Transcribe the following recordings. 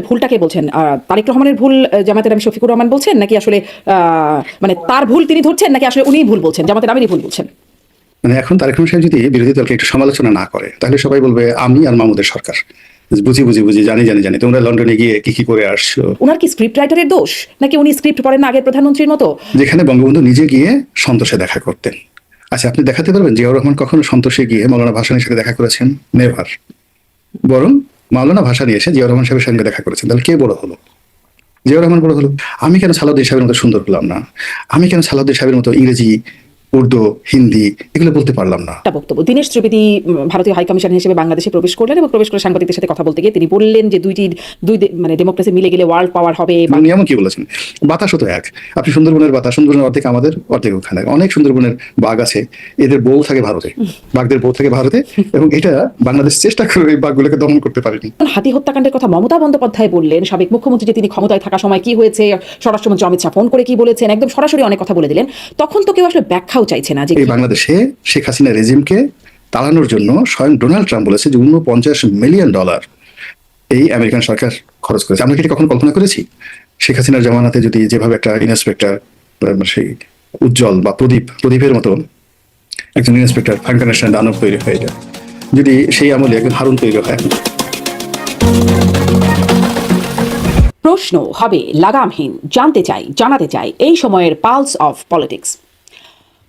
ভুলটা কে বলছেন? তারেক রহমানের ভুল জামায়াতের আমির শফিকুর রহমান বলছেন, নাকি আসলে মানে তার ভুল তিনি ধরছেন, নাকি আসলে উনিই ভুল বলছেন, জামায়াতের আমিরই ভুল বলছেন? মানে এখন তারেক রহমান সাহেব যদি বিরোধী দলকে একটু সমালোচনা না করে, তাহলে সবাই বলবে আমি আর মাহমুদের সরকার বুঝি জানি তোমরা লন্ডনে গিয়ে কি করে আসছো। ওনার কি স্ক্রিপ্ট রাইটারের দোষ, নাকি উনি স্ক্রিপ্ট পড়েন না আগের প্রধানমন্ত্রীর মতো? যেখানে বঙ্গবন্ধু নিজে গিয়ে সন্তোষে দেখা করতেন। আচ্ছা, আপনি দেখাতে পারবেন জিয়াউর রহমান কখনো সন্তোষে গিয়ে মৌলানা ভাসানীর সাথে দেখা করেছেন? নেভার। বরং মাওলানা ভাসানী এসে জিয়াউর রহমান সাহেবের সঙ্গে দেখা করেছেন। তাহলে কে বড় হলো? জিয়াউর রহমান বড় হলো। আমি কেন সালাউদ্দিন সাহেবের মতো সুন্দর হলাম না? আমি কেন সালাউদ্দিন সাহেবের মতো ইংরেজি, উর্দু, হিন্দি এগুলো বলতে পারলাম না? একটা বক্তব্য, দীনেশ ত্রিবেদী ভারতীয় হাইকমিশন হিসেবে বাংলাদেশে প্রবেশ করলেন এবং প্রবেশ করে সাংবাদিকদের সাথে কথা বলতে গিয়ে তিনি বললেন যে মানে ডেমোক্রেসি মিলে গেলে ওয়ার্ল্ড পাওয়ার হবে। উনি এমন কি বলেছেন? বাতাসও তো এক। আপনি সুন্দরবনের বাতাস, সুন্দরবনের অর্ধেক আমাদের, অর্ধেক ওখানে। অনেক সুন্দরবনের বাঘ আছে, এদের বউ থাকে ভারতে, বাঘদের বউ থাকে ভারতে, এবং এটা বাংলাদেশ চেষ্টা করে এই বাঘগুলোকে দমন করতে পারেনি। হাতি হত্যাকাণ্ডের কথা মমতা বন্দ্যোপাধ্যায় বললেন, সাবেক মুখ্যমন্ত্রী যে তিনি ক্ষমতায় থাকার সময় কি হয়েছে, স্বরাষ্ট্রমন্ত্রী অমিত শাহ ফোন করে কি বলেছেন, একদম সরাসরি অনেক কথা বলে দিলেন। তখন তো কেউ আসলে ব্যাখ্যাও চাইছে না যে এই বাংলাদেশে শেখ হাসিনা রেজিমকে তাড়ানোর জন্য স্বয়ং ডোনাল্ড ট্রাম্প বলেছে যে $49 মিলিয়ন এই আমেরিকান সরকার খরচ করেছে। আমরা কি এটা কখনো কল্পনা করেছি? শেখ হাসিনার জামানাতে যদি যেভাবে একটা ইন্সপেক্টর, সেই উজ্জ্বল বা প্রদীপের মতো একজন ইন্সপেক্টর ইন্টারন্যাশনাল দানব তৈরি হয়ে যায়, যদি সেই আমলে একজন হারুন তৈরি হয়। প্রশ্ন হবে লাগামহীন, জানাতে চাই এই সময়ের পালস অফ পলিটিক্স।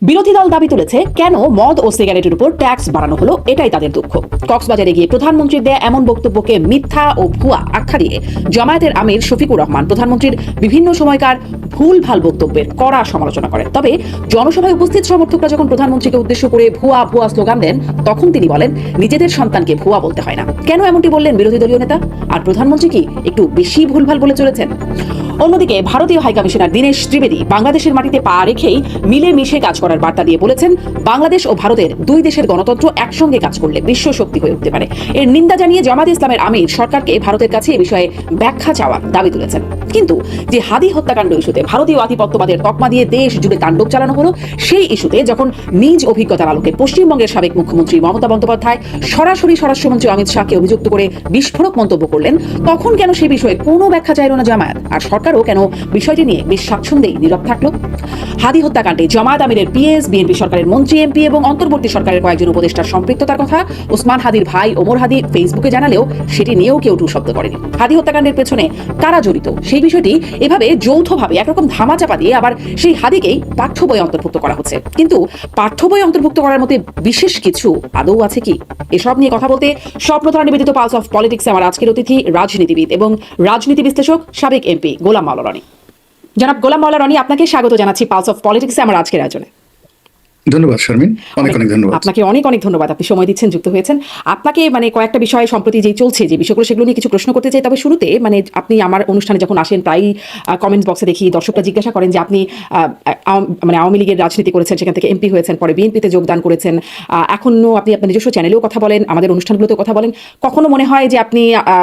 বিরোধী দল দাবি তুলেছে, কেন মদ ও সিগারেটের উপর ট্যাক্স বাড়ানো হলো, এটাই তাদের দুঃখ। কক্সবাজারে গিয়ে প্রধানমন্ত্রীর দেয়া এমন বক্তব্যকে মিথ্যা ও ভুয়া আখ্যা দিয়ে জামায়াতের আমির শফিকুর রহমান প্রধানমন্ত্রীর বিভিন্ন সময়কার ভুলভাল বক্তব্যের কড়া সমালোচনা করেন। তবে জনসভায় উপস্থিত সমর্থকরা যখন প্রধানমন্ত্রীকে উদ্দেশ্য করে ভুয়া স্লোগান দেন, তখন তিনি বলেন নিজেদের সন্তানকে ভুয়া বলতে হয় না। কেন এমনটি বললেন বিরোধী দলীয় নেতা? আর প্রধানমন্ত্রী কি একটু বেশি ভুলভাল বলে চলেছেন? অন্যদিকে ভারতীয় হাইকমিশনার দীনেশ ত্রিবেদী বাংলাদেশের মাটিতে পা রেখেই মিলেমিশে কাজ করার বার্তা দিয়ে বলেছেন, বাংলাদেশ ও ভারতের দুই দেশের গণতন্ত্র একসঙ্গে কাজ করলে বিশ্ব শক্তি হয়ে উঠতে পারে। এর নিন্দা জানিয়ে জামায়াতে ইসলামের আমির সরকারকে ভারতের কাছে এ বিষয়ে ব্যাখ্যা চাওয়ার দাবি তুলেছেন। কিন্তু যে হাদি হত্যাকাণ্ড ইস্যুতে ভারতীয় আধিপত্যবাদের তকমা দিয়ে দেশ জুড়ে তাণ্ডব চালানো হলো, সেই ইস্যুতে যখন নিজ অভিজ্ঞতার আলোকে পশ্চিমবঙ্গের সাবেক মুখ্যমন্ত্রী মমতা বন্দ্যোপাধ্যায় সরাসরি স্বরাষ্ট্রমন্ত্রী অমিত শাহকে অভিযুক্ত করে বিস্ফোরক মন্তব্য করলেন, তখন কেন সে বিষয়ে কোনো ব্যাখ্যা চাইল না জামায়াত? আর সরকারও কেন বিষয়টি নিয়ে বেশ স্বাচ্ছন্দ্যেই নীরব থাকলো? হাদি হত্যাকাণ্ডে জামায়াত আমিরের পিএস, বিএনপি সরকারের মন্ত্রী, এমপি এবং অন্তর্বর্তী সরকারের কয়েকজন উপদেষ্টার সম্পৃক্ততার কথা ওসমান হাদির ভাই ওমর হাদি ফেসবুকে জানালেও সেটি নিয়েও কেউ টু শব্দ করেনি। হাদি হত্যাকাণ্ডের পেছনে কারা জড়িত, সেই বিষয়টি এভাবে যৌথভাবে একরকম ধামাচাপা দিয়ে আবার সেই হাদিকেই পাঠ্য বই অন্তর্ভুক্ত করা হচ্ছে। কিন্তু পাঠ্য বই অন্তর্ভুক্ত করার মধ্যে বিশেষ কিছু আদৌ আছে কি? এসব নিয়ে কথা বলতে স্বপ্নধারা নিবেদিত পালস অফ পলিটিক্সে আমার আজকের অতিথি রাজনীতিবিদ এবং রাজনীতি বিশ্লেষক সাবেক এমপি গোলাম মাওলা রনি। জনাব গোলাম মাওলা রনি, আপনাকে স্বাগত জানাচ্ছি পালস অফ পলিটিক্সে আমার আজকের আয়োজনে। ধন্যবাদ শারমিন, অনেক ধন্যবাদ। আপনাকে অনেক ধন্যবাদ, আপনি সময় দিচ্ছেন, যুক্ত হয়েছেন। আপনাকে কয়েকটা বিষয়ে সম্প্রতি যে চলছে যে বিষয়গুলো, সেগুলো নিয়ে কিছু প্রশ্ন করতে চাই। তবে শুরুতে আপনি আমার অনুষ্ঠানে যখন আসেন, প্রায় কমেন্টস বক্সে দেখি দর্শকরা জিজ্ঞাসা করেন যে আপনি আওয়ামী লীগের রাজনীতি করেছেন, সেখান থেকে এমপি হয়েছেন, পরে বিএনপিতে যোগদান করেছেন, এখনো আপনি আপনার নিজস্ব চ্যানেলেও কথা বলেন, আমাদের অনুষ্ঠানগুলোতেও কথা বলেন। কখনো মনে হয় যে আপনি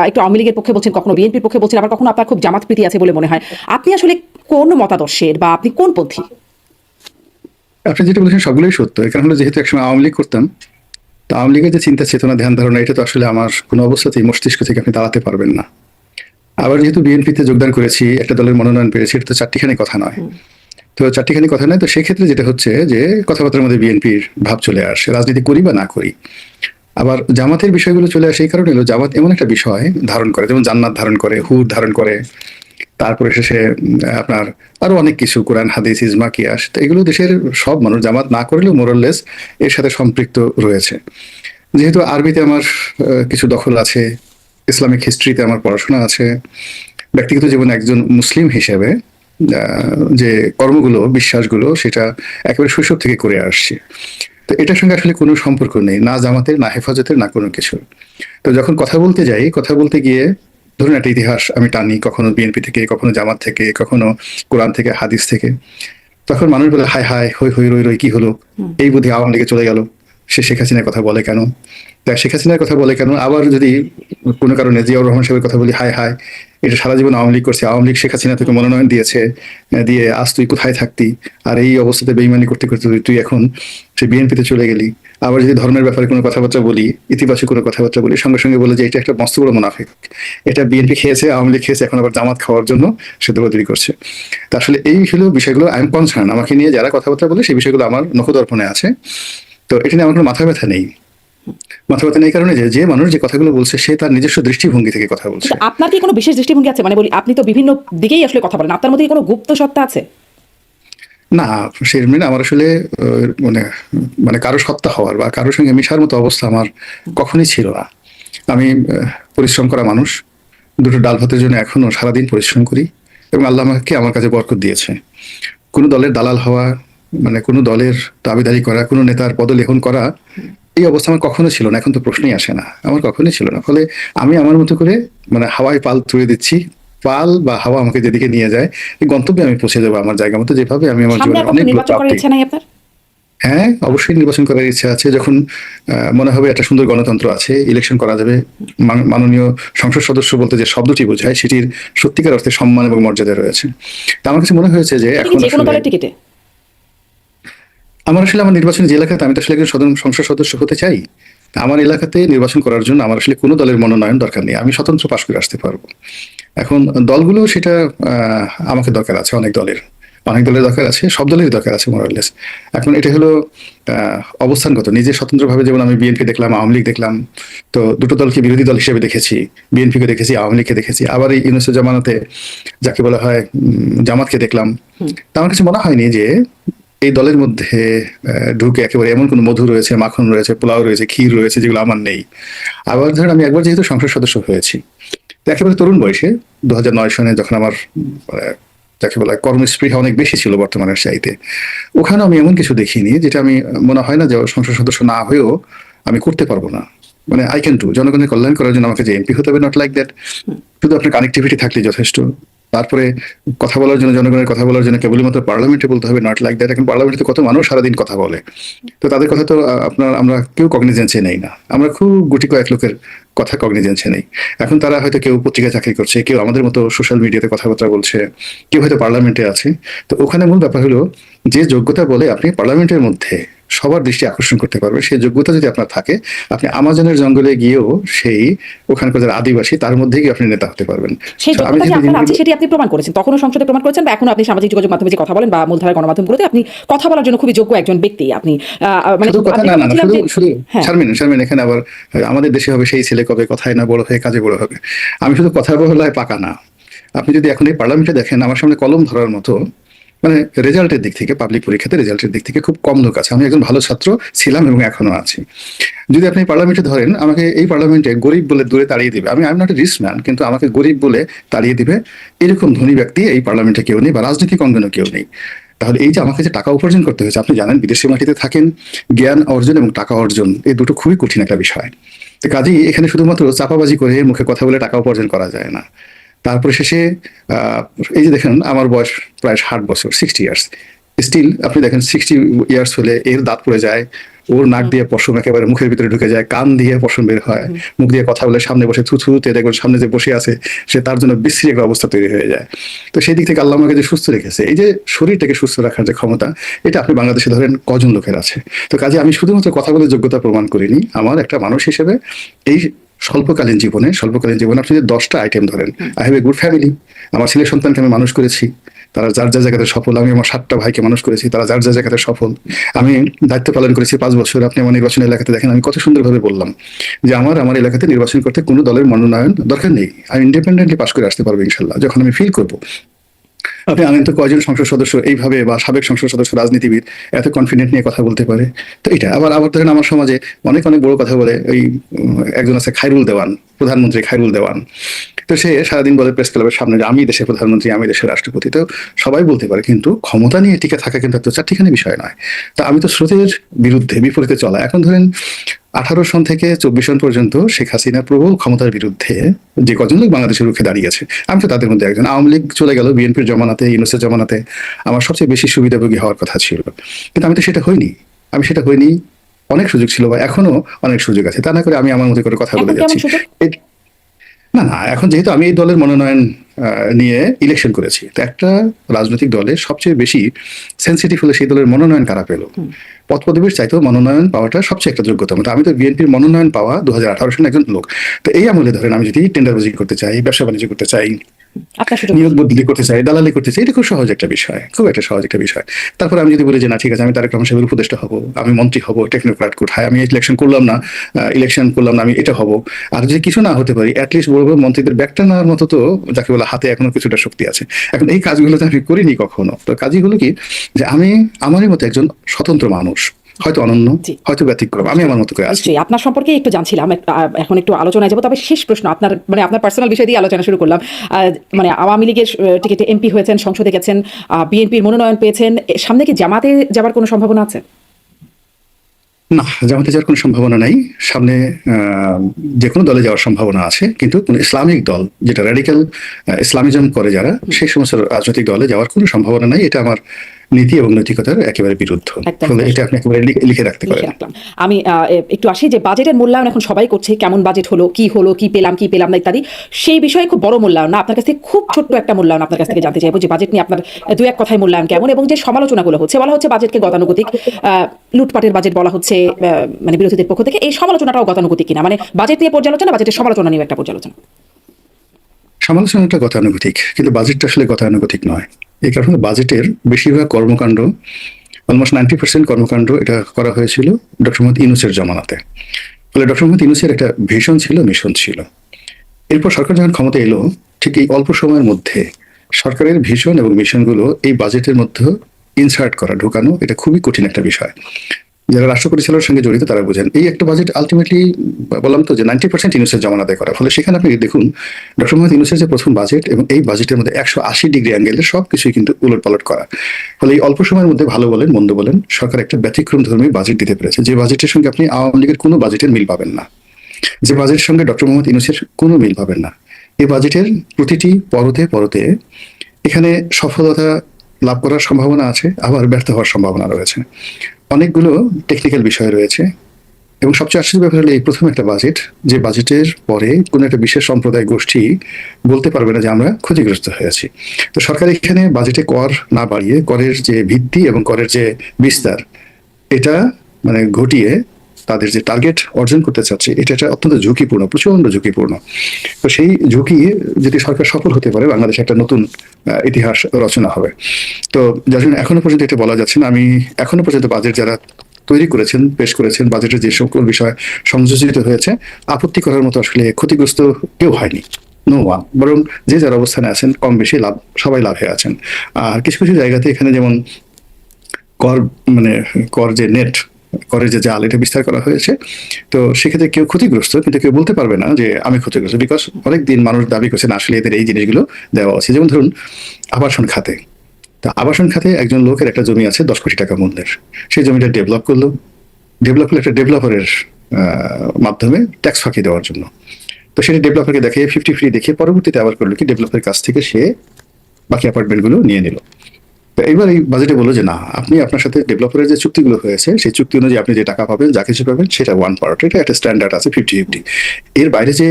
একটু আওয়ামী লীগের পক্ষে বলছেন, কখনো বিএনপির পক্ষে বলছেন, আবার কখনো আপনার খুব জামাত প্রীতি আছে বলে মনে হয়। আপনি আসলে কোন মতাদর্শের, বা আপনি কোন পন্থী? আপনি যেটা বলেছেন সবগুলোই সত্য। এর কারণ হলো, যেহেতু একসময় আওয়ামী লীগ করতাম, তো আওয়ামী লীগের যে চিন্তা চেতনা, ধ্যান ধারণা, এটা তো আসলে আমার কোনো অবস্থাতেই মস্তিষ্ক থেকে আপনি দাঁড়াতে পারবেন না। আবার যেহেতু বিএনপিতে যোগদান করেছি, একটা দলের মনোনয়ন পেয়েছি, এটা তো চারটিখানি কথা নয়। তো সেক্ষেত্রে যেটা হচ্ছে যে কথাবার্তার মধ্যে বিএনপির ভাব চলে আসে, রাজনীতি করি বা না করি। আবার জামাতের বিষয়গুলো চলে আসে এই কারণে হলো, জামাত এমন একটা বিষয় ধারণ করে, যেমন জান্নাত ধারণ করে, হুর ধারণ করে, তারপরে শেষে আপনার আরো অনেক কিছু, কোরআন, হাদিস, ইজমা, কিয়াস, তো এগুলো দেশের সব মানুষ জামাত না করলেও মোরাললেস এর সাথে সম্পৃক্ত রয়েছে। যেহেতু আরবিতে আমার কিছু দখল আছে, ইসলামিক হিস্ট্রিতে আমার পড়াশোনা আছে, ব্যক্তিগত জীবনে একজন মুসলিম হিসেবে যে কর্মগুলো, বিশ্বাসগুলো, সেটা একেবারে শৈশব থেকে করে আসছি। তো এটার সঙ্গে আসলে কোনো সম্পর্ক নেই, না জামাতের, না হেফাজতের, না কোনো কিছু। তো যখন কথা বলতে যাই, কথা বলতে গিয়ে ধরুন একটা ইতিহাস আমি টানি, কখনো বিএনপি থেকে, কখনো জামাত থেকে, কখনো কোরআন থেকে, হাদিস থেকে, তখন মানুষ বলে হায় হায়, হই হই রই রই, কি হলো, এই বুদ্ধি আওয়ামী লীগে চলে গেল, সে শেখ হাসিনার কথা বলে কেন, তাই শেখ হাসিনার কথা বলে কেন। আবার যদি কোনো কারণে জিয়াউর রহমান সাহেবের কথা বলি, হায় হায়, এটা সারা জীবন আওয়ামী লীগ করছে, আওয়ামী লীগ শেখ হাসিনা তোকে মনোনয়ন দিয়েছে, দিয়ে আজ তুই কোথায় থাকতি, আর এই অবস্থাতে বেইমানি করতে করতে তুই এখন সে বিএনপিতে চলে গেলি, আবার যদি ধর্মের ব্যাপারে কোনো কথাবার্তা বলি, ইতিবাচক কোনো কথাবার্তা বলি, সঙ্গে সঙ্গে বলে যে এটা একটা মস্ত বড় মুনাফিক, এটা বিএনপি খেয়েছে, আওয়ামী লীগ খেয়েছে, এখন আবার জামাত খাওয়ার জন্য সে দৌড়াদৌড়ি করছে। তা আসলে এই হলো বিষয়গুলো, আই এম কনসার্ন, আমাকে নিয়ে যারা কথাবার্তা বলে সেই বিষয়গুলো আমার নখদর্পণে আছে। তো এটা নিয়ে আমার কোনো মাথা ব্যথা নেই। মাথা ব্যথা নেই কারণে যে মানুষ যে কথাগুলো বলছে সে তার নিজস্ব দৃষ্টিভঙ্গি থেকে কথা বলছে। কিন্তু আপনার কি কোনো বিশেষ দৃষ্টিভঙ্গি আছে? মানে বলি, আপনি তো বিভিন্ন দিকেই আসলে কথা বলেন, আপনার মধ্যে কি কোনো গুপ্ত সত্তা আছে? না, সেরকম আমার আসলে মানে মানে কারো সত্তা হওয়ার বা কারোর সঙ্গে মিশার মতো অবস্থা আমার কখনোই ছিল না। আমি পরিশ্রম করা মানুষ, দুটো ডাল ভাতের জন্য এখনো সারাদিন পরিশ্রম করি এবং আল্লাহ আমাকে আমার কাছে বরকত দিয়েছে। কোনো দলের দালাল হওয়া, মানে কোনো দলের দাবিদারি করা, কোনো নেতার পদলেখন করা, এই অবস্থা আমার কখনো ছিল না, এখন তো প্রশ্নই আসে না, আমার কখনোই ছিল না। ফলে আমি আমার মতো করে মানে হাওয়ায় পাল তুলে দিচ্ছি, পাল বা হাওয়া আমাকে যেদিকে নিয়ে যায় এই গন্তব্যে আমি পৌঁছে যাবো আমার জায়গা মতো, যেভাবে আমি আমার সামনে জীবনে আর কখনো অনেকগুলো নির্বাচন করার প্রাপ্তি। ইচ্ছা নাই আপনার? হ্যাঁ, অবশ্যই নির্বাচন করার ইচ্ছা আছে। যখন মনে হবে একটা সুন্দর গণতন্ত্র আছে, ইলেকশন করা যাবে, মাননীয় সংসদ সদস্য বলতে যে শব্দটি বোঝায় সেটির সত্যিকার অর্থে সম্মান এবং মর্যাদা রয়েছে। তা আমার কাছে মনে হয়েছে যে এটা কি এখন যে কোনো আসলে দলের টিকিটে? আমার আসলে আমার নির্বাচনী যে এলাকাতে, আমি তো আসলে একজন সংসদ সদস্য হতে চাই, আমার এলাকাতে নির্বাচন করার জন্য আমার আসলে কোনো দলের মনোনয়ন দরকার নেই, আমি স্বতন্ত্র পাশ করে আসতে পারবো। এখন দলগুলো সেটা আমাকে দরকার আছে, অনেক দলের দরকার আছে, সব দলেরই দরকার আছে মোরালেস। এখন এটা হলো অবস্থানগত, নিজে স্বতন্ত্রভাবে যেমন আমি বিএনপি দেখলাম, আওয়ামী লীগ দেখলাম, তো দুটো দলকে বিরোধী দল হিসেবে দেখেছি, বিএনপিকে দেখেছি, আওয়ামী লীগকে দেখেছি, আবার এই ইউনুসের জামানাতে যাকে বলা হয় জামাতকে দেখলাম। তা আমার কাছে মনে হয়নি যে এই দলের মধ্যে ঢুকে একেবারে এমন কোনো মধু রয়েছে, মাখন রয়েছে, পোলাও রয়েছে, ক্ষীর রয়েছে যেগুলো আমার নেই। আবার ধরেন আমি একবার যেহেতু সংসদ সদস্য হয়েছি, তো একেবারে তরুণ বয়সে 2009 সনে যখন আমার মানে যাকে বলা হয় কর্মস্পৃহা অনেক বেশি ছিল বর্তমানের চাইতে, ওখানে আমি এমন কিছু দেখিনি যেটা আমি মনে হয় না যে সংসদ সদস্য না হয়েও আমি করতে পারবো না। মানে আই ক্যান ডু, জনগণের কল্যাণ করার জন্য আমাকে যে এমপি হতে হবে নট লাইক দ্যাট, শুধু আপনার কানেক্টিভিটি থাকলে যথেষ্ট। তারপরে কথা বলার জন্য, জনগণের কথা বলার জন্য কেবলমাত্র পার্লামেন্টে বলতে হবে নট লাইক দ্যাট। এখন পার্লামেন্টে কত মানুষ সারাদিন কথা বলে, তো তাদের কথা তো আমরা কেউ কগনিজেন্সে নেই না, আমরা খুব গুটি কয়েক লোকের কথা কগনিজেন্সে নেই। এখন তারা হয়তো কেউ পত্রিকায় চাকরি করছে, কেউ আমাদের মতো সোশ্যাল মিডিয়াতে কথাবার্তা বলছে, কেউ হয়তো পার্লামেন্টে আছে। তো ওখানে মূল ব্যাপার হলো যে যোগ্যতা বলে আপনি পার্লামেন্টের মধ্যে সবার দৃষ্টি আকর্ষণ করতে পারবে, সেই যোগ্যতা যদি আপনার থাকে, আপনি আমাজনের জঙ্গলে গিয়েও সেই ওখানকার যারা আদিবাসী তার মধ্যে গিয়ে আপনি নেতা হতে পারবেন। সেই So, আমি যোগ্যতা যে যেহেতু আপনার আছে সেটি আপনি প্রমাণ করেছেন, তখনও সংসদে প্রমাণ করেছেন, বা এখনো আপনি সামাজিক যোগাযোগ মাধ্যমে যে কথা বলেন বা মূলধারার গণমাধ্যমগুলোতে আপনি কথা বলার জন্য খুবই যোগ্য একজন ব্যক্তি আপনি। মানে শুধু কথা আপনি না, বলছিলাম শুধু যে- শুধু হ্যাঁ, শারমিন এখানে আবার আমাদের দেশে হবে সেই ছেলে কবে কথায় না বড় হয়ে কাজে বড় হবে। আমি শুধু কথা বলায় পাকা না। আপনি যদি এখন এই পার্লামেন্টে দেখেন, আমার সামনে কলম ধরার মতো মানে রেজাল্টের দিক থেকে, পাবলিক পরীক্ষাতে রেজাল্টের দিক থেকে খুব কম লোক আছে। আমি একজন ভালো ছাত্র ছিলাম এবং এখনো আছি। যদি আপনি পার্লামেন্টে ধরেন, আমাকে এই পার্লামেন্টে গরিব বলে দূরে তাড়িয়ে দিবে, আমি I am not a rich man, কিন্তু আমাকে গরিব বলে তাড়িয়ে দিবে এরকম ধনী ব্যক্তি এই পার্লামেন্টে কেউ নেই, বা রাজনৈতিক অঙ্গনে কেউ নেই। তাহলে এই যে আমাকে যে টাকা উপার্জন করতে হয়েছে, আপনি জানেন বিদেশি মাটিতে থাকেন, জ্ঞান অর্জন এবং টাকা অর্জন এই দুটো খুবই কঠিন একটা বিষয়। তো কাজেই এখানে শুধুমাত্র চাপাবাজি করে মুখে কথা বলে টাকা উপার্জন করা যায় না। তারপরে শেষে এই যে দেখেন আমার বয়স প্রায় 60 বছর, 60 ইয়ার্স, স্টিল আপনি দেখেন 60 ইয়ার্স হলে এর দাঁত পড়ে যায়, ওর নাক দিয়ে পশম একেবারে মুখের ভিতরে ঢুকে যায়, কান দিয়ে পশম বের হয়, মুখ দিয়ে কথা বলে সামনে বসে থুথুতে দেখবেন সামনে যে বসে আছে সে তার জন্য বিশ্রী একটা অবস্থা তৈরি হয়ে যায়। তো সেই দিক থেকে আল্লাহ আমাকে যে সুস্থ রেখেছে, এই যে শরীরটাকে সুস্থ রাখার যে ক্ষমতা, এটা আপনি বাংলাদেশে ধরেন কজন লোকের আছে। তো কাজে আমি শুধুমাত্র কথা বলে যোগ্যতা প্রমাণ করিনি, আমার একটা মানুষ হিসেবে এই স্বল্পকালীন জীবনে আপনি যদি 10টা আইটেম ধরেন, I have a good family, আমার ছেলে সন্তানকে আমি মানুষ করেছি, তারা যার যার জায়গাতে সফল, আমি আমার 7টা ভাইকে মানুষ করেছি, তারা যার যার জায়গাতে সফল, আমি দায়িত্ব পালন করেছি 5 বছর। আপনি আমার নির্বাচন এলাকাতে দেখেন আমি কত সুন্দরভাবে বললাম যে আমার এলাকাতে নির্বাচন করতে কোনো দলের মনোনয়ন দরকার নেই, আমি ইন্ডিপেন্ডেন্টলি পাশ করে আসতে পারবো ইনশাল্লাহ, যখন আমি ফিল করবো। আপনি আনেন তো কয়জন সংসদ সদস্য এইভাবে বা সাবেক সংসদ সদস্য রাজনীতিবিদ এত কনফিডেন্ট নিয়ে কথা বলতে পারে? তো এটা আবার আবার ধরেন আমার সমাজে অনেক অনেক বড় কথা বলে, ওই একজন আছে খায়রুল দেওয়ান, প্রধানমন্ত্রী খায়রুল দেওয়ান। তো সে সারাদিন বলে প্রেস ক্লাবের সামনে যে আমি দেশের প্রধানমন্ত্রী, আমি দেশের রাষ্ট্রপতি। তো সবাই বলতে পারে, কিন্তু ক্ষমতা নিয়ে টিকে থাকা কিন্তু এত চারটিখানি বিষয় নয়। তা আমি তো স্রোতের বিরুদ্ধে, বিপরীতে চলা। এখন ধরেন 18 সন থেকে 24 সন পর্যন্ত শেখ হাসিনা প্রবল ক্ষমতার বিরুদ্ধে যে কজন লোক বাংলাদেশের রুখে দাঁড়িয়েছে, আমি তো তাদের মধ্যে একজন। আওয়ামী লীগ চলে গেল, বিএনপির জমানাতে, ইউনূসের জমানাতে আমার সবচেয়ে বেশি সুবিধাভোগী হওয়ার কথা ছিল, কিন্তু আমি তো সেটা হইনি। অনেক সুযোগ ছিল, বা এখনো অনেক সুযোগ আছে, তা না করে আমি আমার মতো করে কথা বলে এখন কেমন যাচ্ছি। সুযোগ? না না, এখন যেহেতু আমি এই দলের মনোনয়ন নিয়ে ইলেকশন করেছি। তো একটা রাজনৈতিক দলের সবচেয়ে বেশি সেন্সিটিভ হলে সেই দলের মনোনয়ন কারা পেল? পদ পদবীর চাইতেও মনোনয়ন পাওয়াটা সবচেয়ে একটা যোগ্যতম। তো আমি তো বিএনপির মনোনয়ন পাওয়া 2018 সালে একজন লোক। তো এই আমলে ধরেন আমি যদি টেন্ডারবাজি করতে চাই, ব্যবসা বাণিজ্য করতে চাই, আপনার সুযোগ নিয়োগ বদলি করতে চাই, দালালি করতে চাই, এটা খুব সহজ একটা বিষয়, খুব একটা সহজ একটা বিষয়। তারপর আমি যদি বলি যে না ঠিক আছে, আমি তারেক রহমান সাহেবের উপদেষ্টা হব, আমি মন্ত্রী হব, টেকনোক্র্যাট কোঠায়, আমি ইলেকশন করলাম না, আমি এটা হব। আর যদি কিছু না হতে পারি, অ্যাটলিস্ট বড় বড় মন্ত্রীদের ব্যাগটা নেওয়ার মতো তো যাকে বলে হাতে এখনো কিছুটা শক্তি আছে। এখন এই কাজগুলো তো আমি করিনি কখনো। তো কাজই হলো কি যে আমি আমারই মতো একজন স্বতন্ত্র মানুষ, হয়তো অনন্য, জি। হয়তো ব্যতিক্রম, আমি আমার মতো করে আছি। নিশ্চয়ই আপনার সম্পর্কে একটু জানছিলাম, এখন একটু আলোচনায় যাবো। তবে শেষ প্রশ্ন, আপনার মানে আপনার পার্সোনাল বিষয় দিয়ে আলোচনা শুরু করলাম। মানে আওয়ামী লীগের টিকিটে এমপি হয়েছেন, সংসদে গেছেন, বিএনপির মনোনয়ন পেয়েছেন, সামনে কি জামাতে যাবার কোনো সম্ভাবনা আছে? না, জামাতে যাওয়ার কোনো সম্ভাবনা নাই। সামনে যে কোনো দলে যাওয়ার সম্ভাবনা আছে, কিন্তু কোনো ইসলামিক দল, যেটা র্যাডিক্যাল ইসলামিজম করে যারা, সেই সমস্ত রাজনৈতিক দলে যাওয়ার কোনো সম্ভাবনা নাই। এটা আমার নীতি এবং নৈতিকতার একেবারে বিরুদ্ধ। একদম। ফলে এটা আপনি একেবারে লিখে রাখতে লিখে পারেন। রাখলাম। আমি একটু আসি যে বাজেটের মূল্যায়ন এখন সবাই করছে, কেমন বাজেট হলো, কি পেলাম না ইত্যাদি। সেই বিষয়ে খুব বড় মূল্যায়ন না, আপনার কাছ থেকে খুব ছোট্ট একটা মূল্যায়ন আপনার কাছ থেকে জানতে চাইবো যে বাজেট নিয়ে আপনার দু এক কথায় মূল্যায়ন কেমন, এবং যে সমালোচনাগুলো হচ্ছে, বলা হচ্ছে বাজেটকে গতানুগতিক, লুটপাটের বাজেট বলা হচ্ছে মানে বিরোধীদের পক্ষ থেকে। এই সমালোচনাটাও গতানুগতিক কিনা, মানে বাজেট নিয়ে পর্যালোচনা, বাজেটের সমালোচনা নিয়ে একটা পর্যালোচনা। সমালোচনাটা গতানুগতিক, কিন্তু বাজেটটা আসলে গতানুগতিক নয়। এই কারণে বাজেটের বেশিরভাগ কর্মকাণ্ড, অলমোস্ট 90% কর্মকাণ্ড এটা করা হয়েছিল ডক্টর মোহাম্মদ ইউনূসের জমানাতে। ফলে ডক্টর মোহাম্মদ ইউনূসের একটা ভিশন ছিল, মিশন ছিল। এরপর সরকার যখন ক্ষমতা এলো, ঠিক এই অল্প সময়ের মধ্যে সরকারের ভিশন এবং মিশনগুলো এই বাজেটের মধ্যে ইনসার্ট করা, ঢোকানো, এটা খুবই কঠিন একটা বিষয়। যারা রাষ্ট্র পরিচালনার সঙ্গে জড়িত তারা বোঝেন। এই একটা বাজেট আলটিমেটলি বললাম তো যে 90% ইউনূসের জমানাতে করা। ফলে সেখানে আপনি দেখুন ডক্টর মোহাম্মদ ইউনূসের যে প্রথম বাজেট, এবং এই বাজেটের মধ্যে 180 ডিগ্রি অ্যাঙ্গেলে সবকিছুই কিন্তু উলটপালট করা। ফলে এই অল্প সময়ের মধ্যে ভালো বলেন মন্দ বলেন, সরকার একটা ব্যতিক্রম ধর্মী বাজেট দিতে পেরেছে, যে বাজেটের সঙ্গে আপনি আওয়ামী লীগের কোনো বাজেটের মিল পাবেন না, যে বাজেটের সঙ্গে ডক্টর মোহাম্মদ ইউনূসের কোনো মিল পাবেন না। এই বাজেটের প্রতিটি পরতে পরতে এখানে সফলতা লাভ করার সম্ভাবনা আছে, আবার ব্যর্থ হওয়ার সম্ভাবনা রয়েছে। অনেকগুলো টেকনিক্যাল বিষয় রয়েছে, এবং সবচেয়ে আশ্চর্য ব্যাপার হলো এই প্রথম একটা বাজেট, যে বাজেটের পরে কোনো একটা বিশেষ সম্প্রদায় গোষ্ঠী বলতে পারবে না যে আমরা ক্ষতিগ্রস্ত হয়েছি। তো সরকার এখানে বাজেটে কর না বাড়িয়ে করের যে ভিত্তি এবং করের যে বিস্তার, এটা মানে ঘটিয়ে তাদের যে টার্গেট অর্জন করতে চাচ্ছে, এটা একটা অত্যন্ত ঝুঁকিপূর্ণ, প্রচন্ড ঝুঁকিপূর্ণ। তো সেই ঝুঁকি যদি সরকার সফল হতে পারে, বাংলাদেশে একটা নতুন ইতিহাস রচনা হবে। তো যার জন্য এখনো পর্যন্ত এটা বলা যাচ্ছে না। আমি এখনো পর্যন্ত বাজেট যারা তৈরি করেছেন, পেশ করেছেন, বাজেটের যে সকল বিষয় সংযোজিত হয়েছে, আপত্তি করার মতো আসলে ক্ষতিগ্রস্ত কেউ হয়নি, নো ওয়ান। বরং যে যার অবস্থানে আছেন কম বেশি লাভ, সবাই লাভে আছেন। আর কিছু কিছু জায়গাতে এখানে যেমন কর মানে কর যে নেট, করের যে জাল, এটা বিস্তার করা হয়েছে। তো সেক্ষেত্রে কেউ ক্ষতিগ্রস্ত, কিন্তু কেউ বলতে পারবে না যে আমি ক্ষতিগ্রস্ত, বিকজ অনেকদিন মানুষ দাবি করছেন আসলে এদের এই জিনিসগুলো দেওয়া আছে। যেমন ধরুন আবাসন খাতে, তা আবাসন খাতে একজন লোকের একটা জমি আছে 10 কোটি টাকা মূল্যের, সেই জমিটা ডেভেলপ করলো একটা ডেভেলপারের মাধ্যমে ট্যাক্স ফাঁকি দেওয়ার জন্য। তো সেটা ডেভেলপারকে দেখে 50 ফ্রি দেখে পরবর্তীতে আবার করলো কি, ডেভেলপারের কাছ থেকে সে বাকি অ্যাপার্টমেন্টগুলো নিয়ে নিল। তো এইবার এই বাজেটে বললো যে না, আপনি আপনার সাথে ডেভেলপারের যে চুক্তিগুলো হয়েছে, সেই চুক্তি অনুযায়ী আপনি যে টাকা পাবেন, যা কিছু পাবেন, সেটা 1 পার্ট, এটা একটা স্ট্যান্ডার্ড আছে 50-50। এর বাইরে যে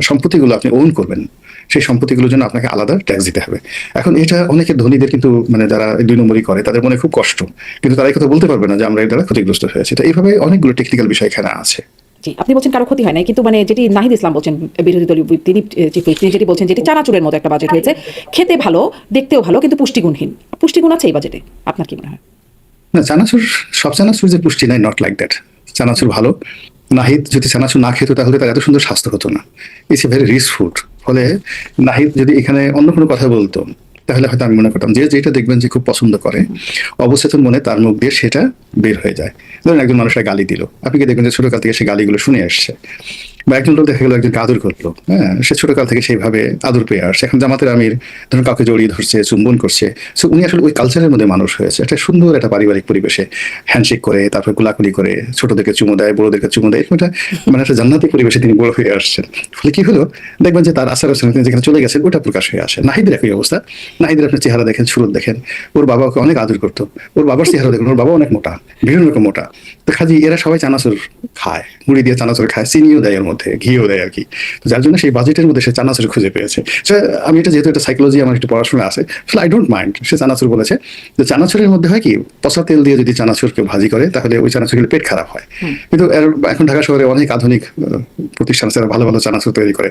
সম্পত্তিগুলো আপনি ওন করবেন, সেই সম্পত্তিগুলোর জন্য আপনাকে আলাদা ট্যাক্স দিতে হবে। এখন এটা অনেকের ধনীদের কিন্তু মানে যারা 2 নম্বরই করে, তাদের মনে খুব কষ্ট, কিন্তু তারা এই কথা বলতে পারবে না যে আমরা এর দ্বারা ক্ষতিগ্রস্ত হয়েছে। তো এইভাবে অনেকগুলো টেকনিক্যাল বিষয় এখানে আছে। জি, আপনি বলছেন কারো ক্ষতি হয় না, কিন্তু মানে যেটি নাহিদ ইসলাম বলছেন, বিরোধী দলীয় তিনি যেটি বলছেন, যেটি চানাচুরের মতো একটা বাজেট হয়েছে, খেতে ভালো, দেখতেও ভালো, কিন্তু পুষ্টিগুণহীন। পুষ্টিগুণ আছে এই বাজেটে, আপনার কি মনে হয়? না, চানাচুর, সব চানাচুর যে পুষ্টি নাই, নট লাইক দ্যাট। চানাচুর ভালো। নাহিদ যদি চানাচুর না খেত তাহলে তার এত সুন্দর স্বাস্থ্য হতো না। It's a very rich food. ফলে নাহিদ যদি এখানে অন্য কোনো কথা বলতো, তাহলে হয়তো আমি মনে করতাম যে যেটা দেখবেন যে খুব পছন্দ করে, অবচেতন মনে তার মুখ দিয়ে সেটা বের হয়ে যায়। ধরুন একজন মানুষের গালি দিল, আপনি কি দেখবেন যে ছোটকাল থেকে সে গালিগুলো শুনে আসছে। বা একজন লোক দেখা গেলো একজনকে আদর করলো, হ্যাঁ, সে ছোটকাল থেকে সেইভাবে আদর পেয়ে আসছে। এখন জামাতের আমির ধরুন কাউকে জড়িয়ে ধরছে, চুম্বন করছে, সো উনি আসলে ওই কালচারের মধ্যে মানুষ হয়েছে। একটা সুন্দর একটা পারিবারিক পরিবেশে হ্যান্ডশেক করে, তারপর কোলাকুলি করে, ছোটদেরকে চুমু দেয়, বড়োদেরকে চুমু দেয়, এরকম একটা মানে একটা জান্নাতি পরিবেশে তিনি বড় হয়ে আসছেন। ফলে কি হলো, দেখবেন যে তার আচার আচরণ তিনি যেখানে চলে গেছেন ওটা প্রকাশ হয়ে আসে। নাহিদের একই অবস্থা। নাহিদের আপনি চেহারা দেখেন, সুরত দেখেন, ওর বাবাকে অনেক আদর করতো, ওর বাবার চেহারা দেখুন, ওর বাবা অনেক মোটা, বিভিন্ন রকম মোটা, তো কাজে এরা সবাই চানাচুর খায়, মুড়ি দিয়ে চানাচুর খায়, চিনিও দেয় এর মধ্যে, ঘিও দেয় আর কি। তো যার জন্য সেই বাজেটের মধ্যে সে চানাচুর খুঁজে পেয়েছে। সে আমি এটা যেহেতু এটা সাইকোলজি আমার একটু পড়াশোনা আছে, আই ডোন্ট মাইন্ড সে চানাচুর বলেছে। যে চানাচুরের মধ্যে হয় কি, পচা তেল দিয়ে যদি চানাচুরকে ভাজি করে তাহলে ওই চানাচুর খেলে পেট খারাপ হয়। কিন্তু এখন ঢাকা শহরে অনেক আধুনিক প্রতিষ্ঠান আছে, ভালো ভালো চানাচুর তৈরি করে।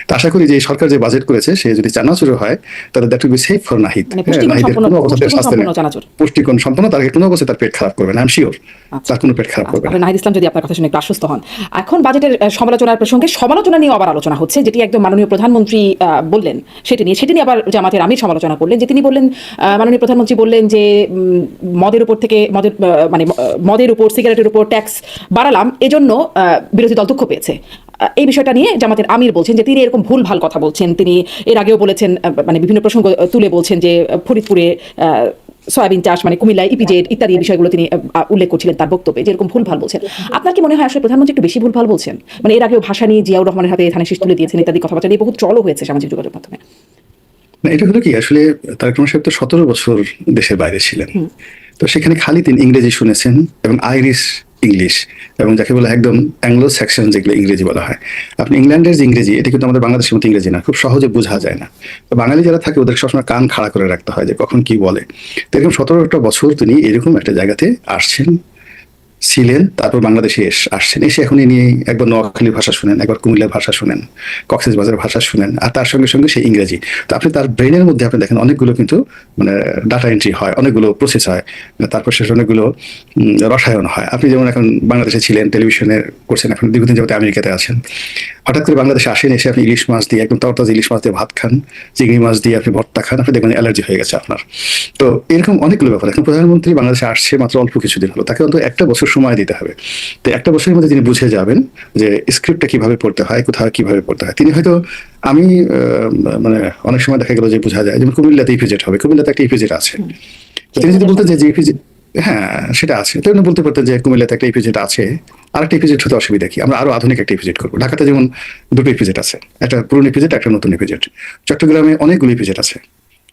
তো আশা করি যে সরকার যে বাজেট করেছে সে যদি চানাচুরও হয় তাহলে that will be safe for Nahid. মানে পুষ্টিগুণ নাহিদের সম্পন্ন কোনো অবস্থাতে পুষ্টিগুণ স্বাস্থ্য সম্পন্ন চানাচুর। পুষ্টিগুণ সম্পন্ন, তার কোনো অবস্থায় তার পেট খারাপ করবে না, আই এম শিওর আচ্ছা। তার কোনো পেট খারাপ করবে না। আপনি নাহিদ ইসলাম যদি আপনার কথা শুনে একটু আশ্বস্ত হন। এখন বাজেটের সমালোচনার প্রসঙ্গে সমালোচনা নিয়ে আবার আলোচনা হচ্ছে, যেটি একদম মাননীয় প্রধানমন্ত্রী বললেন সেটি নিয়ে আবার জামাতের আমির সমালোচনা করলেন, যে তিনি বললেন, মাননীয় প্রধানমন্ত্রী বললেন যে মদের উপর থেকে মদের উপর সিগারেটের উপর ট্যাক্স বাড়ালাম, এজন্য বিরোধী দল দুঃখ পেয়েছে। এই বিষয়টা নিয়ে জামাতের আমির বলছেন যে তিনি এরকম ভুল ভাল কথা বলছেন। তিনি এর আগেও বলেছেন, মানে বিভিন্ন প্রসঙ্গ তুলে বলছেন যে ফরিদপুরে সয়াবিন চাষ, মানে কুমিল্লায় ইপিজেড ইত্যাদি বিষয়গুলো তিনি উল্লেখ করছিলেন তার বক্তব্যে, যেরকম ভুল ভাল বলছেন। আপনার কি মনে হয় আসলে প্রধানমন্ত্রী একটু বেশি ভুল ভাল বলছেন? মানে এর আগেও ভাষা নিয়ে জিয়াউর রহমানের হাতে ধানের শীষ তুলে দিয়েছেন ইত্যাদি কথাবার্তা নিয়ে বহুত ট্রলও হয়েছে সামাজিক যোগাযোগ মাধ্যমে। না, এটা হলো কি, আসলে তারেক রহমান সাহেব তো 17 বছর দেশের বাইরে ছিলেন। তো সেখানে খালি তিনি ইংরেজি শুনেছেন এবং আইরিশ ইংলিশ, এবং যাকে বলে একদম অ্যাংলো সেকশন যেগুলো ইংরেজি বলা হয়। আপনি ইংল্যান্ডের যে ইংরেজি, এটা কিন্তু আমাদের বাংলাদেশের মতো ইংরেজি না, খুব সহজে বোঝা যায় না। তো বাঙালি যারা থাকে ওদের সবসময় কান খাড়া করে রাখতে হয় যে কখন কি বলে। তো এরকম 17টা বছর তিনি এরকম একটা জায়গাতে আসছেন, ছিলেন, তারপর বাংলাদেশে আসছেন। এসে এখন ইনি একবার নোয়াখালীর ভাষা শুনেন, একবার কুমিল্লার ভাষা শুনেন, কক্সবাজারের ভাষা শুনেন, আর তার সঙ্গে সঙ্গে সেই ইংরেজি। তো আপনি তার ব্রেনের মধ্যে আপনি দেখেন অনেকগুলো কিন্তু মানে ডাটা এন্ট্রি হয়, অনেকগুলো প্রসেস হয়, তারপর শেষে অনেকগুলো রসায়ন হয়। আপনি যেমন এখন বাংলাদেশে ছিলেন, টেলিভিশনে করছেন, এখন দীর্ঘদিন যাবতে আমেরিকাতে আছেন, হঠাৎ করে বাংলাদেশে আসেন, এসে আপনি ইলিশ মাছ দিয়ে, একদম তরতাজা ইলিশ মাছ দিয়ে ভাত খান, চিংড়ি মাছ দিয়ে আপনি ভর্তা খান, আপনি দেখবেন অ্যালার্জি হয়ে গেছে আপনার। তো এরকম অনেকগুলো ব্যাপার। এখন প্রধানমন্ত্রী বাংলাদেশে আসছে মাত্র অল্প কিছুদিন হলো, তাকে অন্তত একটা বছর সময় দিতে হবে। তো একটা বছরের মধ্যে তিনি বুঝে যাবেন যে স্ক্রিপ্টটা কিভাবে পড়তে হয়, কোথাও কিভাবে পড়তে হয়। তিনি হয়তো আমি মানে অনেক সময় দেখা গেল যে বোঝা যায়, যেমন কুমিল্লাতে ইপিজেড হবে, কুমিল্লাতে একটা ইপিজেড আছে। তো তিনি যদি বলতেন যে ইপিজেড, হ্যাঁ সেটা আছে, তো উনি বলতে পারতেন যে কুমিল্লাতে একটা ইপিজেড আছে, আর একটা ইপিজেড হতে অসুবিধা কি, আমরা আরো আধুনিক একটা ইপিজেড করবো। ঢাকাতে যেমন দুটো ইপিজেড আছে, একটা পুরনো ইপিজেড, একটা নতুন ইপিজেড। চট্টগ্রামে অনেকগুলো ইপিজেড আছে,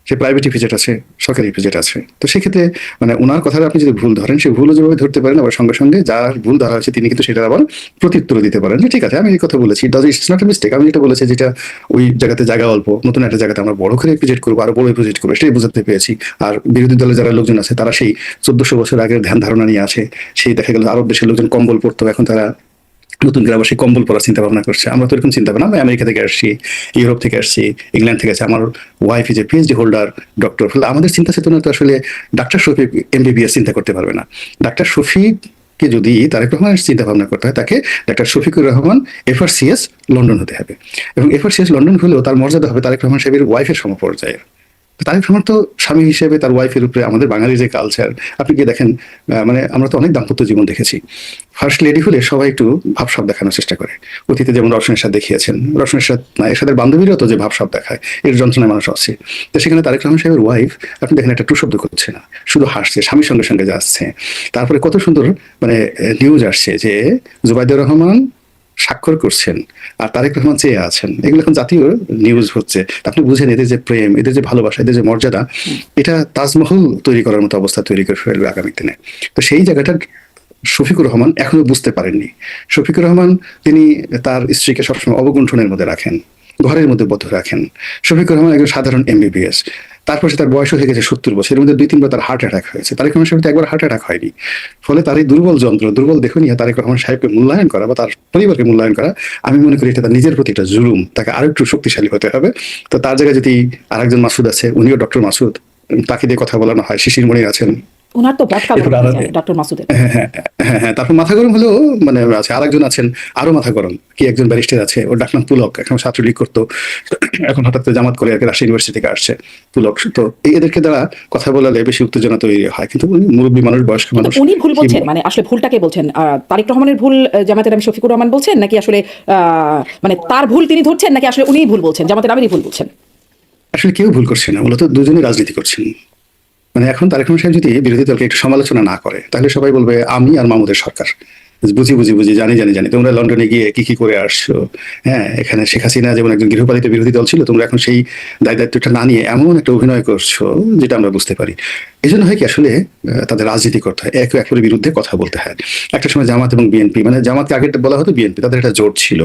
সে প্রাইভেট ইপিজেড আছে, সরকারি ইপিজেড আছে। তো সেক্ষেত্রে মানে ওনার কথাটা আপনি যদি ভুল ধরেন, সে ভুলও যেভাবে ধরতে পারেন, আবার সঙ্গে সঙ্গে যার ভুল ধরা হয়েছে তিনি কিন্তু সেটা আবার প্রত্যুত্তর দিতে পারেন যে ঠিক আছে আমি এই কথা বলেছি, ইটস নট এ মিস্টেক, আমি যেটা বলেছি যেটা ওই জায়গাতে জায়গা অল্প, নতুন একটা জায়গাতে আমরা বড় করে ইপিজেড করবো, আরো বড় ইপিজেড করবো, সেটাই বোঝাতে পেরেছি। আর বিরোধী দলের যারা লোকজন আছে তারা সেই 1400 বছর আগের ধ্যান ধারণা নিয়ে আসে। সেই দেখা গেল আরব দেশের লোকজন কম্বল পরতো, এখন তারা নতুন করে আবার সেই কম্বল পরার চিন্তা ভাবনা করছে। আমরা তো এরকম চিন্তা ভাবনা, আমি আমেরিকা থেকে আসছি, ইউরোপ থেকে আসছি, ইংল্যান্ড থেকে আসছি, আমার wife is a PhD holder doctor. ফলে আমাদের চিন্তা চেতনা তো আসলে ডাক্তার শফিক এমবিবিএস চিন্তা করতে পারবে না। ডাক্তার শফিককে যদি তারেক রহমানের চিন্তা ভাবনা করতে হয়, তাকে doctor Shafiqur Rahman FRCS London হতে হবে, এবং FRCS লন্ডন হলেও তার মর্যাদা হবে তারেক রহমান সাহেবের ওয়াইফের সমপর্যায়ের। তারেক রহমান তো স্বামী হিসেবে তার ওয়াইফের উপরে, আমাদের বাঙালির যে কালচার, আপনি গিয়ে দেখেন, মানে আমরা তো অনেক দাম্পত্য জীবন দেখেছি, ফার্স্ট লেডি হলে সবাই একটু ভাবসাব দেখানোর চেষ্টা করে। অতীতে যেমন রওশন এরশাদ দেখিয়েছেন, রওশন এরশাদ না, এরশাদের বান্ধবীরাও তো যে ভাবসাব দেখায়, এর যন্ত্রণায় মানুষ আছে। তো সেখানে তারেক রহমান সাহেবের ওয়াইফ আপনি দেখেন একটা টু শব্দ করছে না, শুধু হাসছে, স্বামীর সঙ্গে সঙ্গে যাচ্ছে। তারপরে কত সুন্দর মানে নিউজ আসছে যে জুবাইদুর রহমান স্বাক্ষর করছেন আর তারেক রহমান চেয়ে আছেন, এগুলো এখন জাতীয় নিউজ হচ্ছে। আপনি বুঝেন এদের যে প্রেম, এদের যে ভালোবাসা, এদের যে মর্যাদা, এটা তাজমহল তৈরি করার মতো অবস্থা তৈরি করে ফেলবে আগামী দিনে। তো সেই জায়গাটা শফিকুর রহমান এখনো বুঝতে পারেননি। শফিকুর রহমান তিনি তার স্ত্রীকে সবসময় অবগুণ্ঠনের মধ্যে রাখেন, ঘরের মধ্যে বদ্ধ রাখেন। শফিকুর রহমান একজন সাধারণ MBBS, তারপর সে তার বয়স হয়ে গেছে 70 বছর, এর মধ্যে 2-3 বার তার হার্ট অ্যাটাক হয়েছে। তারেক রহমান সাহেব একবার হার্ট অ্যাটাক হয়নি। ফলে তার এই দুর্বল যন্ত্র, দুর্বল দেখে নিয়ে তারেক রহমান সাহেবকে মূল্যায়ন করা বা তার পরিবারকে মূল্যায়ন করা, আমি মনে করি এটা তার নিজের প্রতি একটা জুলুম। তাকে আরো একটু শক্তিশালী হতে হবে। তো তার জায়গায় যদি আরেকজন মাসুদ আছে, উনিও ডক্টর মাসুদ, তাকে দিয়ে কথা বলানো হয়, শিশির মণি আছেন, ওনার তো বটকা ডক্টর মাসুদের। হ্যাঁ হ্যাঁ হ্যাঁ হ্যাঁ, তারপর মাথা গরম হলেও মানে আছে আরেকজন আছেন, আরো মাথা গরম, কি একজন ব্যারিস্টার আছে, ওর ডাক নাম পুলক, এখন ছাত্রলীগ করতো, এখন হঠাৎ করে জামাত করে আর কি রাজশাহী ইউনিভার্সিটি থেকে আসছে পুলক। তো এদেরকে দ্বারা কথা বলালে বেশি উত্তেজনা তৈরি হয়, কিন্তু মুরব্বী মানুষ, বয়স্ক মানুষ। উনি ভুল বলছেন, মানে আসলে ভুলটাকে বলছেন তারেক রহমানের ভুল জামাতের আমির শফিকুর রহমান বলছেন, নাকি আসলে মানে তার ভুল তিনি ধরছেন, নাকি আসলে উনিই ভুল বলছেন, জামাতের আমিরই ভুল বলছেন? আসলে কেউ ভুল করছে না, মূলত দুজনেই রাজনীতি করছেন। মানে এখন তারেক রহমান সাহেব যদি বিরোধী দলকে একটু সমালোচনা না করে, তাহলে সবাই বলবে আমি আর মামুদের সরকার বুঝি জানি তোমরা লন্ডনে গিয়ে কি করে আসছো। হ্যাঁ, এখানে শেখ হাসিনা যেমন একজন গৃহপালিত বিরোধী দল ছিল, তোমরা এখন সেই দায়িত্বটা না নিয়ে এমন একটা অভিনয় করছো যেটা আমরা বুঝতে পারি। এই জন্য হয় কি আসলে তাদের রাজনীতি করতে হয়, একে অপরের বিরুদ্ধে কথা বলতে হয়। একটা সময় জামাত এবং বিএনপি, মানে জামাতকে আগে বলা হতো বিএনপি, তাদের একটা জোট ছিল।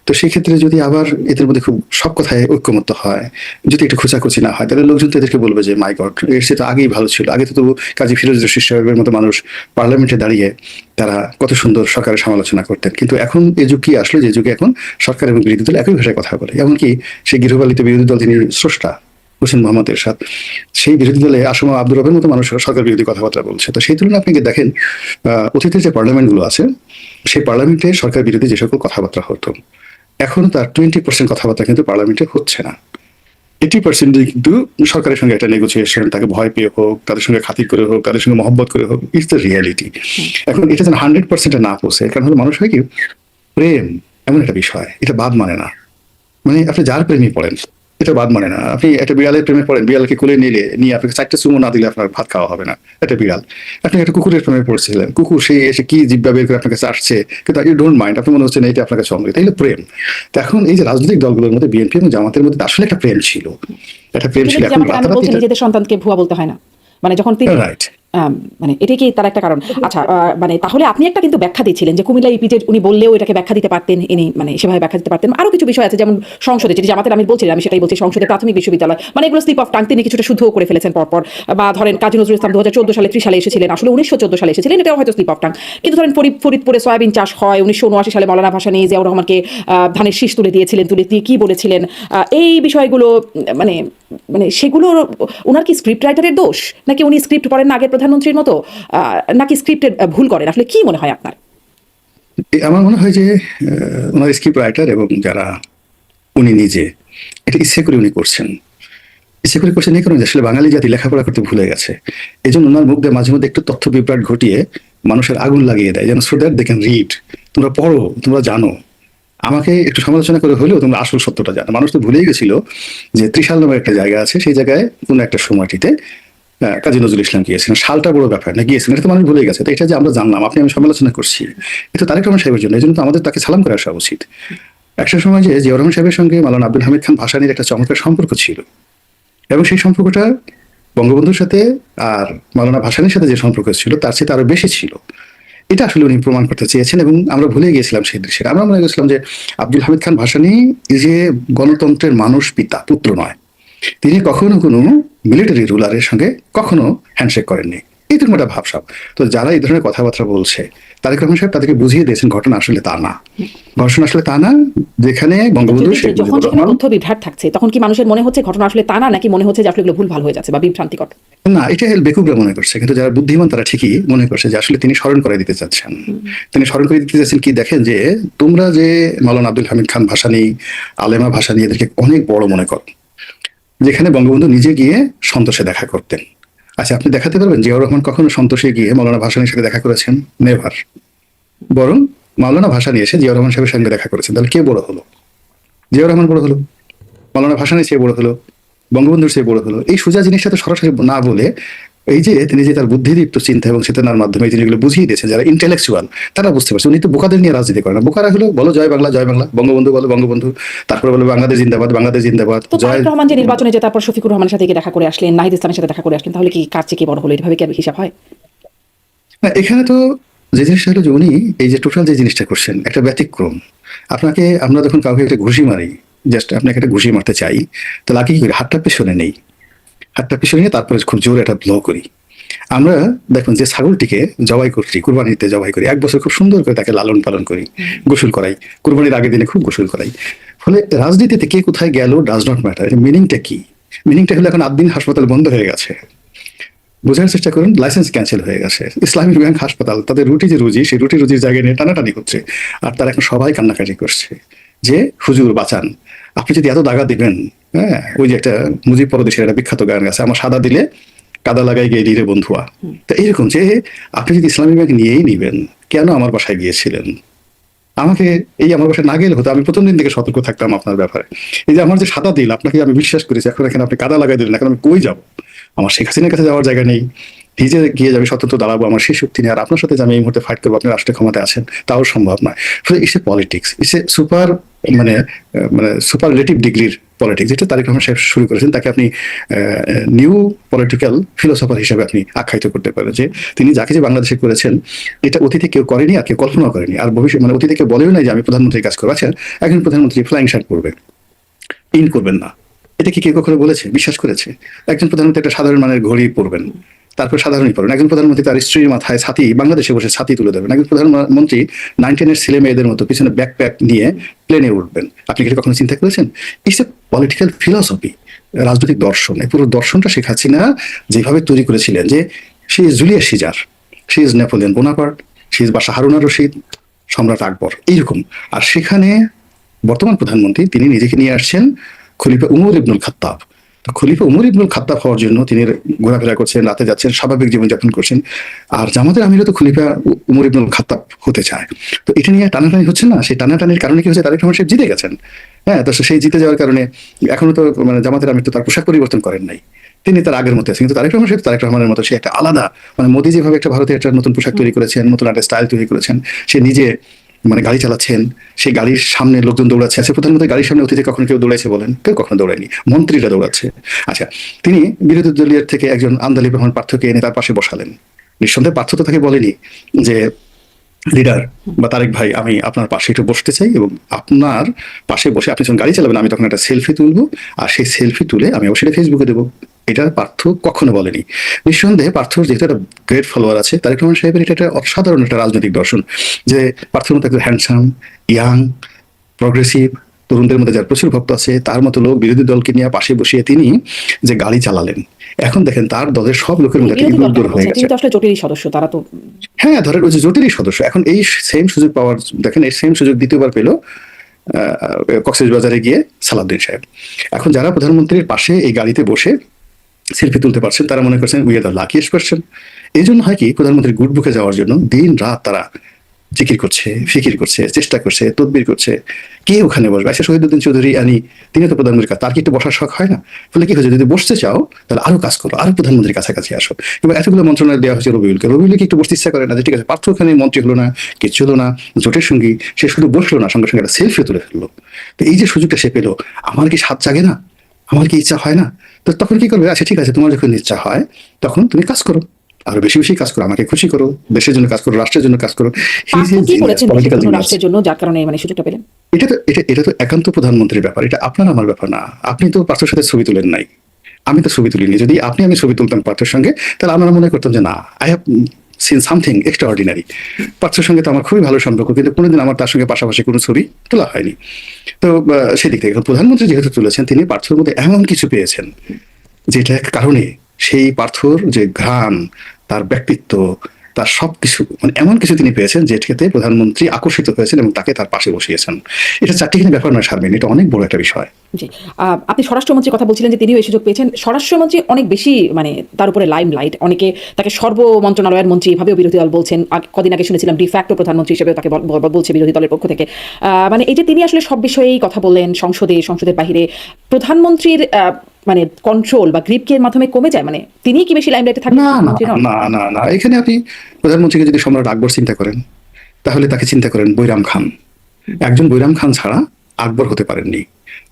তো সেই ক্ষেত্রে যদি আবার এদের মধ্যে খুব সব কথায় ঐক্যমত্য হয়, যদি একটু খোঁচাখুচি না হয়, তাহলে লোকজন তো এদেরকে বলবে যে মাই গড, এর সে তো আগেই ভালো ছিল। আগে তো তবু কাজী ফিরোজ রশিদ সাহেবের মতো মানুষ পার্লামেন্টে দাঁড়িয়ে তারা কত সুন্দর সরকারের সমালোচনা করতেন। কিন্তু এখন এই যুগ কি আসলো, যে যুগে এখন সরকার এবং বিরোধী দল একই ভাষায় কথা বলে। এমনকি সেই গৃহপালিত বিরোধী দল, তিনি স্রষ্টা হোসেন মোহাম্মদ এরশাদ, সেই বিরোধী দলে আসম আব্দুর রবের মতো মানুষ সরকার বিরোধী কথাবার্তা বলছে। তো সেই তুলনায় আপনি দেখেন অতীতের যে পার্লামেন্টগুলো আছে, সেই পার্লামেন্টে সরকার বিরোধী যে সকল কথাবার্তা হতো, এখন তার 20% কথাবার্তা কিন্তু পার্লামেন্টে হচ্ছে না। 80% কিন্তু সরকারের সঙ্গে একটা নেগোসিয়েশন, তাকে ভয় পেয়ে হোক, তাদের সঙ্গে খাতির করে হোক, তাদের সঙ্গে মহব্বত করে হোক, ইটস দ্য রিয়ালিটি। এখন এটা যেন 100% না পৌঁছে, কারণ হলো মানুষ হয় কি, প্রেম এমন একটা বিষয়, এটা বাদ মানে না। মানে আপনি যার প্রেমে পড়েন, এটা বাদ মানে না। আপনি একটা বিড়ালের প্রেমে পড়েন, বিড়ালকে কোলে নিয়ে আপনাকে 4টা চুমো না দিলে আপনার ভাত খাওয়া হবে না। একটা বিড়াল, আপনি একটা কুকুরের প্রেমে পড়ছিলেন, কুকুর সেই এসে কি জিব্বা বের করে আপনার কাছে আসছে, কিন্তু ইউ ডোন্ট মাইন্ড, আপনার মনে হচ্ছে না এটা আপনার কাছে অমৃত। তাইলে প্রেম। তো এখন এই যে রাজনৈতিক দলগুলোর মধ্যে বিএনপি এবং জামাতের মধ্যে আসলে একটা প্রেম ছিল, একটা প্রেম ছিল। এখন আমি বলছি নিজেদের সন্তানকে ভুয়া বলতে হয় না, মানে যখন তিনি রাইট। মানে এটাই কি তার একটা কারণ? আচ্ছা, মানে তাহলে আপনি একটা কিন্তু ব্যাখ্যা দিচ্ছিলেন যে কুমিল্লা ইপিজেড উনি বললেও এটাকে ব্যাখ্যা দিতে পারতেন, ইনি মানে সেভাবে ব্যাখ্যা দিতে পারতেন। আরো কিছু বিষয় আছে, যেমন সংসদে, যেটি জামাতের আমি বলছিলাম, আমি সেটাই বলছি, সংসদে প্রাথমিক বিশ্ববিদ্যালয়, মানে এগুলো স্লিপ অফ টাং তিনি কিছুটা শুদ্ধ করে ফেলেছেন পরপর। বা ধরেন কাজী নজরুল ইসলাম 2014 সালে 30 সালে এসেছিলেন, আসলে 1914 সালে এসেছিলেন, এটাও হয়তো স্লিপ অফ টাং। কিন্তু ধরেন ফরিদপুরে সয়াবিন চাষ হয় 1979 সালে, মৌলানা ভাসানী জিয়াউর রহমানকে ধানের শীষ তুলে দিয়েছিলেন, তুলে দিয়ে কি বলেছিলেন, এই বিষয়গুলো মানে মানে সেগুলো ওনার কি স্ক্রিপ্ট রাইটারের দোষ, নাকি উনি স্ক্রিপ্ট পড়েন না আগের প্রধানমন্ত্রীর মতো, নাকি স্ক্রিপ্টের ভুল করেন? আসলে কি মনে হয় আপনার? আমার মনে হয় যে ওনার স্ক্রিপ্ট রাইটার এবং যারা, উনি নিজে এটা ইচ্ছে করে উনি করছেন। ইচ্ছে করে করছেন এই কারণে আসলে বাঙালি জাতি লেখাপড়া করতে ভুলে গেছে। এই জন্য ওনার মুখ দিয়ে মাঝে মধ্যে একটু তথ্য বিভ্রাট ঘটিয়ে মানুষের আগুন লাগিয়ে দেয়, যেন so that they can read, তোমরা পড়ো, তোমরা জানো। আমাকে একটু সমালোচনা করে হলেও তোমরা আসল সত্যটা জানো। মানুষ তো ভুলেই গেছিল যে ত্রিশাল নামের একটা জায়গা আছে, সেই জায়গায় কোনো একটা সময়টিতে কাজী নজরুল ইসলাম গিয়েছিলেন। সালটা বড় ব্যাপার না, গিয়েছিলেন, এটা তো মানুষ ভুলে গেছে। তো এটা যে আমরা জানলাম, আপনি আমি সমালোচনা করছি, এটা তারেক রহমান সাহেবের জন্য, এই জন্য তো আমাদের তাকে সালাম করে আসা উচিত। একটা সময় যে জিয়াউর রহমান সাহেবের সঙ্গে মাওলানা আব্দুল হামিদ খান ভাসানীর একটা চমৎকার সম্পর্ক ছিল, এবং সেই সম্পর্কটা বঙ্গবন্ধুর সাথে আর মাওলানা ভাসানীর সাথে যে সম্পর্ক ছিল তার সাথে আরো বেশি ছিল। এটা আসলে উনি প্রমাণ করতে চেয়েছেন, এবং আমরা ভুলে গিয়েছিলাম সেই দৃশ্যে। আমরা মনে করেছিলাম যে আব্দুল হামিদ খান ভাসানী যে গণতন্ত্রের মানুষ, পিতা পুত্র নয়, তিনি কখনো কোনো মিলিটারি রুলারের সঙ্গে কখনো হ্যান্ডশেক করেননি। এই তো একটা ভাবসাব। তো যারা এই ধরনের কথাবার্তা বলছে, তারেক রহমান সাহেব তাদেরকে বুঝিয়ে দিয়েছেন ঘটনা আসলে তা না। ঘটনা আসলে তা না, যেখানে বঙ্গবন্ধু শেখ যখন মুজিবুর যেখানে রহমান, তথ্য বিভ্রাট থাকছে, তখন কি মানুষের মনে হচ্ছে ঘটনা আসলে তা না, নাকি মনে হচ্ছে যে আসলে এগুলো ভুলভাল হয়ে যাচ্ছে বা বিভ্রান্তিকর? না, এটা বেকুবরা মনে করছে, কিন্তু যারা বুদ্ধিমান তারা ঠিকই মনে করছে যে আসলে তিনি স্মরণ করে দিতে চাচ্ছেন। তিনি স্মরণ করে দিতে চাচ্ছেন কি, দেখেন যে তোমরা যে মাওলানা আব্দুল হামিদ খান ভাসানী, আলেমা ভাসানী, এদেরকে অনেক বড় মনে করো, যেখানে বঙ্গবন্ধু নিজে গিয়ে সন্তোষে দেখা করতেন। আচ্ছা, আপনি দেখাতে পারবেন জিয়াউর রহমান কখনো সন্তোষে গিয়ে মাওলানা ভাসানীর সাথে দেখা করেছেন? নেভার। বরং মাওলানা ভাসানী এসে জিয়াউর রহমান সাহেবের সঙ্গে দেখা করেছেন। তাহলে কে বড় হলো? জিয়াউর রহমান বড় হলো, মাওলানা ভাসানী চেয়ে বড় হলো, বঙ্গবন্ধুর চেয়ে বড় হলো। এই সোজা জিনিসটা তো সরাসরি না বলে, এই যে তিনি যে তার বুদ্ধিদীপ্ত চিন্তা এবং চেতনার মাধ্যমে এই জিনিসগুলো বুঝিয়ে দিয়েছেন, যারা ইন্টেলেকচুয়াল তারা বুঝতে পারছে। উনি তো বোকাদের নিয়ে রাজনীতি করেন না। বোকারা হলো বলো জয় বাংলা, জয় বাংলা, বঙ্গবন্ধু বলো বঙ্গবন্ধু, তারপরে বলো বাংলাদেশ জিন্দাবাদ, বাংলাদেশ জিন্দাবাদ, তো জয়। তারেক রহমান যে নির্বাচনে যে তারপর শফিকুর রহমানের সাথে গিয়ে দেখা করে আসলেন, নাহিদ ইসলামের সাথে দেখা করে আসলেন, তাহলে কি কার চেয়ে কি বড় হলো? এভাবে কি হিসাব হয়? না, এখানে তো যে জিনিসটা হলো যে উনি এই যে টোটাল যে জিনিসটা করছেন একটা ব্যতিক্রম। আপনাকে, আমরা যখন কাউকে একটা ঘুষি মারি, জাস্ট আপনাকে একটা ঘুষি মারতে চাই, তাহলে আগে কি করি? হাতটা পেছনে নেই, হাতটা পিছনে নিয়ে তারপরে খুব জোরে একটা ব্লো করি। আমরা দেখুন যে ছাগলটিকে জবাই করছি, কুরবানিতে জবাই করি, 1 বছর খুব সুন্দর করে তাকে লালন পালন করি, গোসল করাই, কুরবানির আগের দিনে খুব গোসল করাই। ফলে রাজনীতিতে কে কোথায় গেল ডাজ নট ম্যাটার। মিনিংটা কি? মিনিংটা হলো এখন 8 দিন হাসপাতাল বন্ধ হয়ে গেছে, বোঝার চেষ্টা করুন, লাইসেন্স ক্যান্সেল হয়ে গেছে। ইসলামিক ব্যাংক হাসপাতাল, তাদের রুটি যে রুজি, সেই রুজির জায়গায় নিয়ে টানাটানি হচ্ছে, আর তারা এখন সবাই কান্নাকাটি করছে যে হুজুর বাঁচান, আপনি যদি এত দাগা দিবেন। হ্যাঁ, ওই যে একটা মুজিব পরদেশের একটা বিখ্যাত গান আছে, আমার সাদা দিলে কাদা লাগাই গিয়ে রে বন্ধুয়া। তো এইরকম যে আপনি যদি ইসলামী ব্যাংক নিয়েই নিবেন, কেন আমার বাসায় গিয়েছিলেন? আমাকে এই আমার বাসায় না গেলে হতো, আমি প্রথম দিন থেকে সতর্ক থাকতাম আপনার ব্যাপারে। এই যে আমার যে সাদা দিল, আপনাকে আমি বিশ্বাস করেছি, এখন এখানে আপনি কাদা লাগাই দিলেন, এখন আমি কই যাবো? আমার শেখ হাসিনার কাছে যাওয়ার জায়গা নেই, নিজে গিয়ে যাবে স্বতন্ত্র দাঁড়াবো, আমার সেই শক্তি নেই। আর আপনার সাথে যে আমি এই মুহূর্তে ফাইট করবো, আপনি রাষ্ট্রের ক্ষমতায় আছেন, তাও সম্ভব নয়। ফলে ইসে পলিটিক্স, ইসে সুপার মানে মানে সুপারলেটিভ ডিগ্রির পলিটিক্স, যেটা তারেক রহমান সাহেব শুরু করেছেন, তাকে আপনি নিউ পলিটিক্যাল ফিলোসফার হিসেবে আপনি আখ্যায়িত করতে পারেন, যে তিনি যাকে যে বাংলাদেশে করেছেন এটা অতীতে কেউ করেনি আর কেউ কল্পনাও করেনি, আর ভবিষ্যৎ মানে অতীতে কেউ বলেও নাই যে আমি প্রধানমন্ত্রীর কাজ করবো। আচ্ছা, একজন প্রধানমন্ত্রী ফ্লাইং শার্ট পরবে, ইন করবেন না, এটা কি কেউ কখনো বলেছে, বিশ্বাস করেছে? একজন প্রধানমন্ত্রী একটা সাধারণ মানের ঘড়ি পরবেন, তারপর সাধারণই পড়েন। একজন প্রধানমন্ত্রী তার স্ত্রীর মাথায় ছাতি, বাংলাদেশে বসে ছাতি তুলে দেবেন। একজন প্রধানমন্ত্রী 9-10-এর ছেলে মেয়েদের মতো পিছনে ব্যাকপ্যাক নিয়ে প্লেনে উঠবেন। আপনি কি এটা কখনো চিন্তা করেছেন? ইটস এ পলিটিক্যাল ফিলসফি, রাজনৈতিক দর্শন। এই পুরো দর্শনটা শেখ হাসিনা যেভাবে তৈরি করেছিলেন, যে she is Julius Caesar, she is Napoleon Bonaparte, she is বাদশাহ হারুন আর রশিদ, সম্রাট আকবর, এইরকম। আর সেখানে বর্তমান প্রধানমন্ত্রী তিনি নিজেকে নিয়ে আসছেন খলিফা উমর ইবনুল খাত্তাব। তো খলিফা উমর ইবনুল খাত্তাব হওয়ার জন্য তিনি ঘোরাফেরা করছেন, রাতে যাচ্ছেন, স্বাভাবিক জীবনযাপন করছেন। আর জামাতের আমিরও তো খলিফা উমর ইবনুল খাত্তাব হতে চায়। তো এটা নিয়ে টানাটানি হচ্ছে না? সেই টানাটানির কারণে কি হচ্ছে, তারেক রহমান সাহেব জিতে গেছেন। হ্যাঁ, তো সেই জিতে যাওয়ার কারণে এখনো তো মানে জামাতের আমির তো তার পোশাক পরিবর্তন করেন নাই, তিনি তার আগের মতো আছেন। কিন্তু তারেক রহমান সাহেব তারেক রহমানের মতো, সে একটা আলাদা, মানে মোদী যেভাবে একটা ভারতের একটা নতুন পোশাক তৈরি করেছেন, নতুন একটা স্টাইল তৈরি করেছেন, সে নিজে মানে গাড়ি চালাচ্ছেন, সেই গাড়ির সামনে লোকজন দৌড়াচ্ছে। আচ্ছা, প্রধানমন্ত্রী গাড়ির সামনে অতীতে কখনো কেউ দৌড়াইছে বলেন? কেউ কখনো দৌড়ায়নি, মন্ত্রীরা দৌড়াচ্ছে। আচ্ছা, তিনি বিরোধী দলীয় থেকে একজন আন্দালিব রহমান পার্থকে এনে তার পাশে বসালেন। নিঃসন্দেহে পার্থ তো তাকে বলেনি যে লিডার বা তারেক ভাই, আমি আপনার পাশে একটু বসতে চাই এবং আপনার পাশে বসে আপনি যখন গাড়ি চালাবেন আমি তখন একটা সেলফি তুলবো, আর সেই সেলফি তুলে আমি অবশ্যই ফেসবুকে দেবো। এটা পার্থ কখনো বলেনি। নিঃসন্দেহে পার্থর যেহেতু একটা গ্রেট ফলোয়ার আছে, তারেক রহমান সাহেবের এটা একটা অসাধারণ একটা রাজনৈতিক দর্শন, যে পার্থর মতো একজন হ্যান্ডসাম, ইয়াং, প্রগ্রেসিভ, তরুণদের মধ্যে যার প্রচুর ভক্ত আছে, তার মতো লোক বিরোধী দলকে নিয়ে পাশে বসিয়ে তিনি যে গাড়ি চালালেন, এখন দেখেন তার দলের সব লোকের মধ্যে বিরোধী দল দূর হয়ে তিনি গেছে। তো আসলে জটিল সদস্য, তারা তো হ্যাঁ, ধরেন ওই যে জোটেরই সদস্য, এখন এই সেম সুযোগ পাওয়ার, দেখেন এই সেম সুযোগ দ্বিতীয়বার পেল কক্সবাজারে গিয়ে সালাউদ্দিন সাহেব। এখন যারা প্রধানমন্ত্রীর পাশে এই গাড়িতে বসে সেলফি তুলতে পারছেন, তারা মনে করছেন we are the luckiest person. এই জন্য হয় কি, প্রধানমন্ত্রীর গুড বুকে যাওয়ার জন্য দিন রাত তারা জিকির করছে, ফিকির করছে, চেষ্টা করছে, তদবির করছে, কে ওখানে বসবে। আচ্ছা, শহীদুদ্দিন চৌধুরী আনি, তিনি তো প্রধানমন্ত্রীর কাছে, তার কি একটু বসার শখ হয় না? ফলে কি হয়েছে, যদি বসতে চাও তাহলে আরো কাজ করো, আরো প্রধানমন্ত্রীর কাছাকাছি আসো। কিংবা এতগুলো মন্ত্রণালয় দেওয়া হয়েছে রবিউলকে, রবিউলকে একটু বসতে ইচ্ছা করে না যে ঠিক আছে, পার্থ ওখানে মন্ত্রী হলো না, কিচ্ছু হলো না, জোটের সঙ্গী, সে শুধু বসলো না, সঙ্গে সঙ্গে একটা সেলফি তুলে ফেললো। তো এই যে সুযোগটা সে পেলো, আমার কি স্বাদ জাগে না? আমার কি ইচ্ছা হয় না? তো তখন কি করবে? আচ্ছা ঠিক আছে, তোমার যখন ইচ্ছা হয় তখন তুমি কাজ করো, আরো বেশি বেশি কাজ করো, আমাকে খুশি করো, দেশের জন্য কাজ করো, রাষ্ট্রের জন্য কাজ করো। পার্থ কি করেছেন দেশের জন্য, রাষ্ট্রের জন্য, যার কারণে মানে সুযোগটা পেলেন? এটা তো একান্ত প্রধানমন্ত্রীর ব্যাপার, এটা আপনার আমার ব্যাপার না। আপনি তো পার্থর সাথে ছবি তুলেন নাই, আমি তো ছবি তুলিনি। যদি আমি ছবি তুলতাম পার্থের সঙ্গে, তাহলে আমরা মনে করতাম যে না, I have seen something extraordinary. পার্থের সঙ্গে তো আমার খুবই ভালো সম্পর্ক, কিন্তু কোনোদিন আমার তার সঙ্গে পাশাপাশি কোনো ছবি তোলা হয়নি। তো সেদিক থেকে প্রধানমন্ত্রী যেহেতু তুলেছেন, তিনি পার্থর মধ্যে এমন কিছু পেয়েছেন যেটার কারণে সেই পার্থর যে ঘ্রাণ, তার ব্যক্তিত্ব, তার সবকিছু, মানে এমন কিছু তিনি পেয়েছেন যেটাতে প্রধানমন্ত্রী আকর্ষিত হয়েছেন এবং তাকে তার পাশে বসিয়েছেন। এটা চারটিখানি ব্যাপার নয় শারমিন, এটা অনেক বড় একটা বিষয়। জি, আপনি স্বরাষ্ট্রমন্ত্রীর কথা বলছিলেন যে তিনিও এই সুযোগ পেয়েছেন। স্বরাষ্ট্রমন্ত্রী অনেক বেশি মানে তার উপরে লাইম লাইট, অনেকে তাকে সর্ব মন্ত্রণালয়ের মন্ত্রী এভাবেও বিরোধী দল বলছেন। কদিন আগে শুনেছিলাম ডিফ্যাক্টো প্রধানমন্ত্রী হিসেবে তাকে বলছে বিরোধী দলের পক্ষ থেকে। মানে এই যে তিনি আসলে সব বিষয়েই কথা বললেন, সংসদের বাহিরে, প্রধানমন্ত্রীর মানে কন্ট্রোল বা গ্রিপকের মাধ্যমে কমে যায়, মানে তিনি কি বেশি লাইমলাইটে থাকেন? না না না না না, এখানে আপনি প্রধানমন্ত্রীকে যদি সম্রাট আকবর চিন্তা করেন, তাহলে তাকে চিন্তা করেন বৈরাম খান। একজন বৈরাম খান ছাড়া আকবর হতে পারেননি,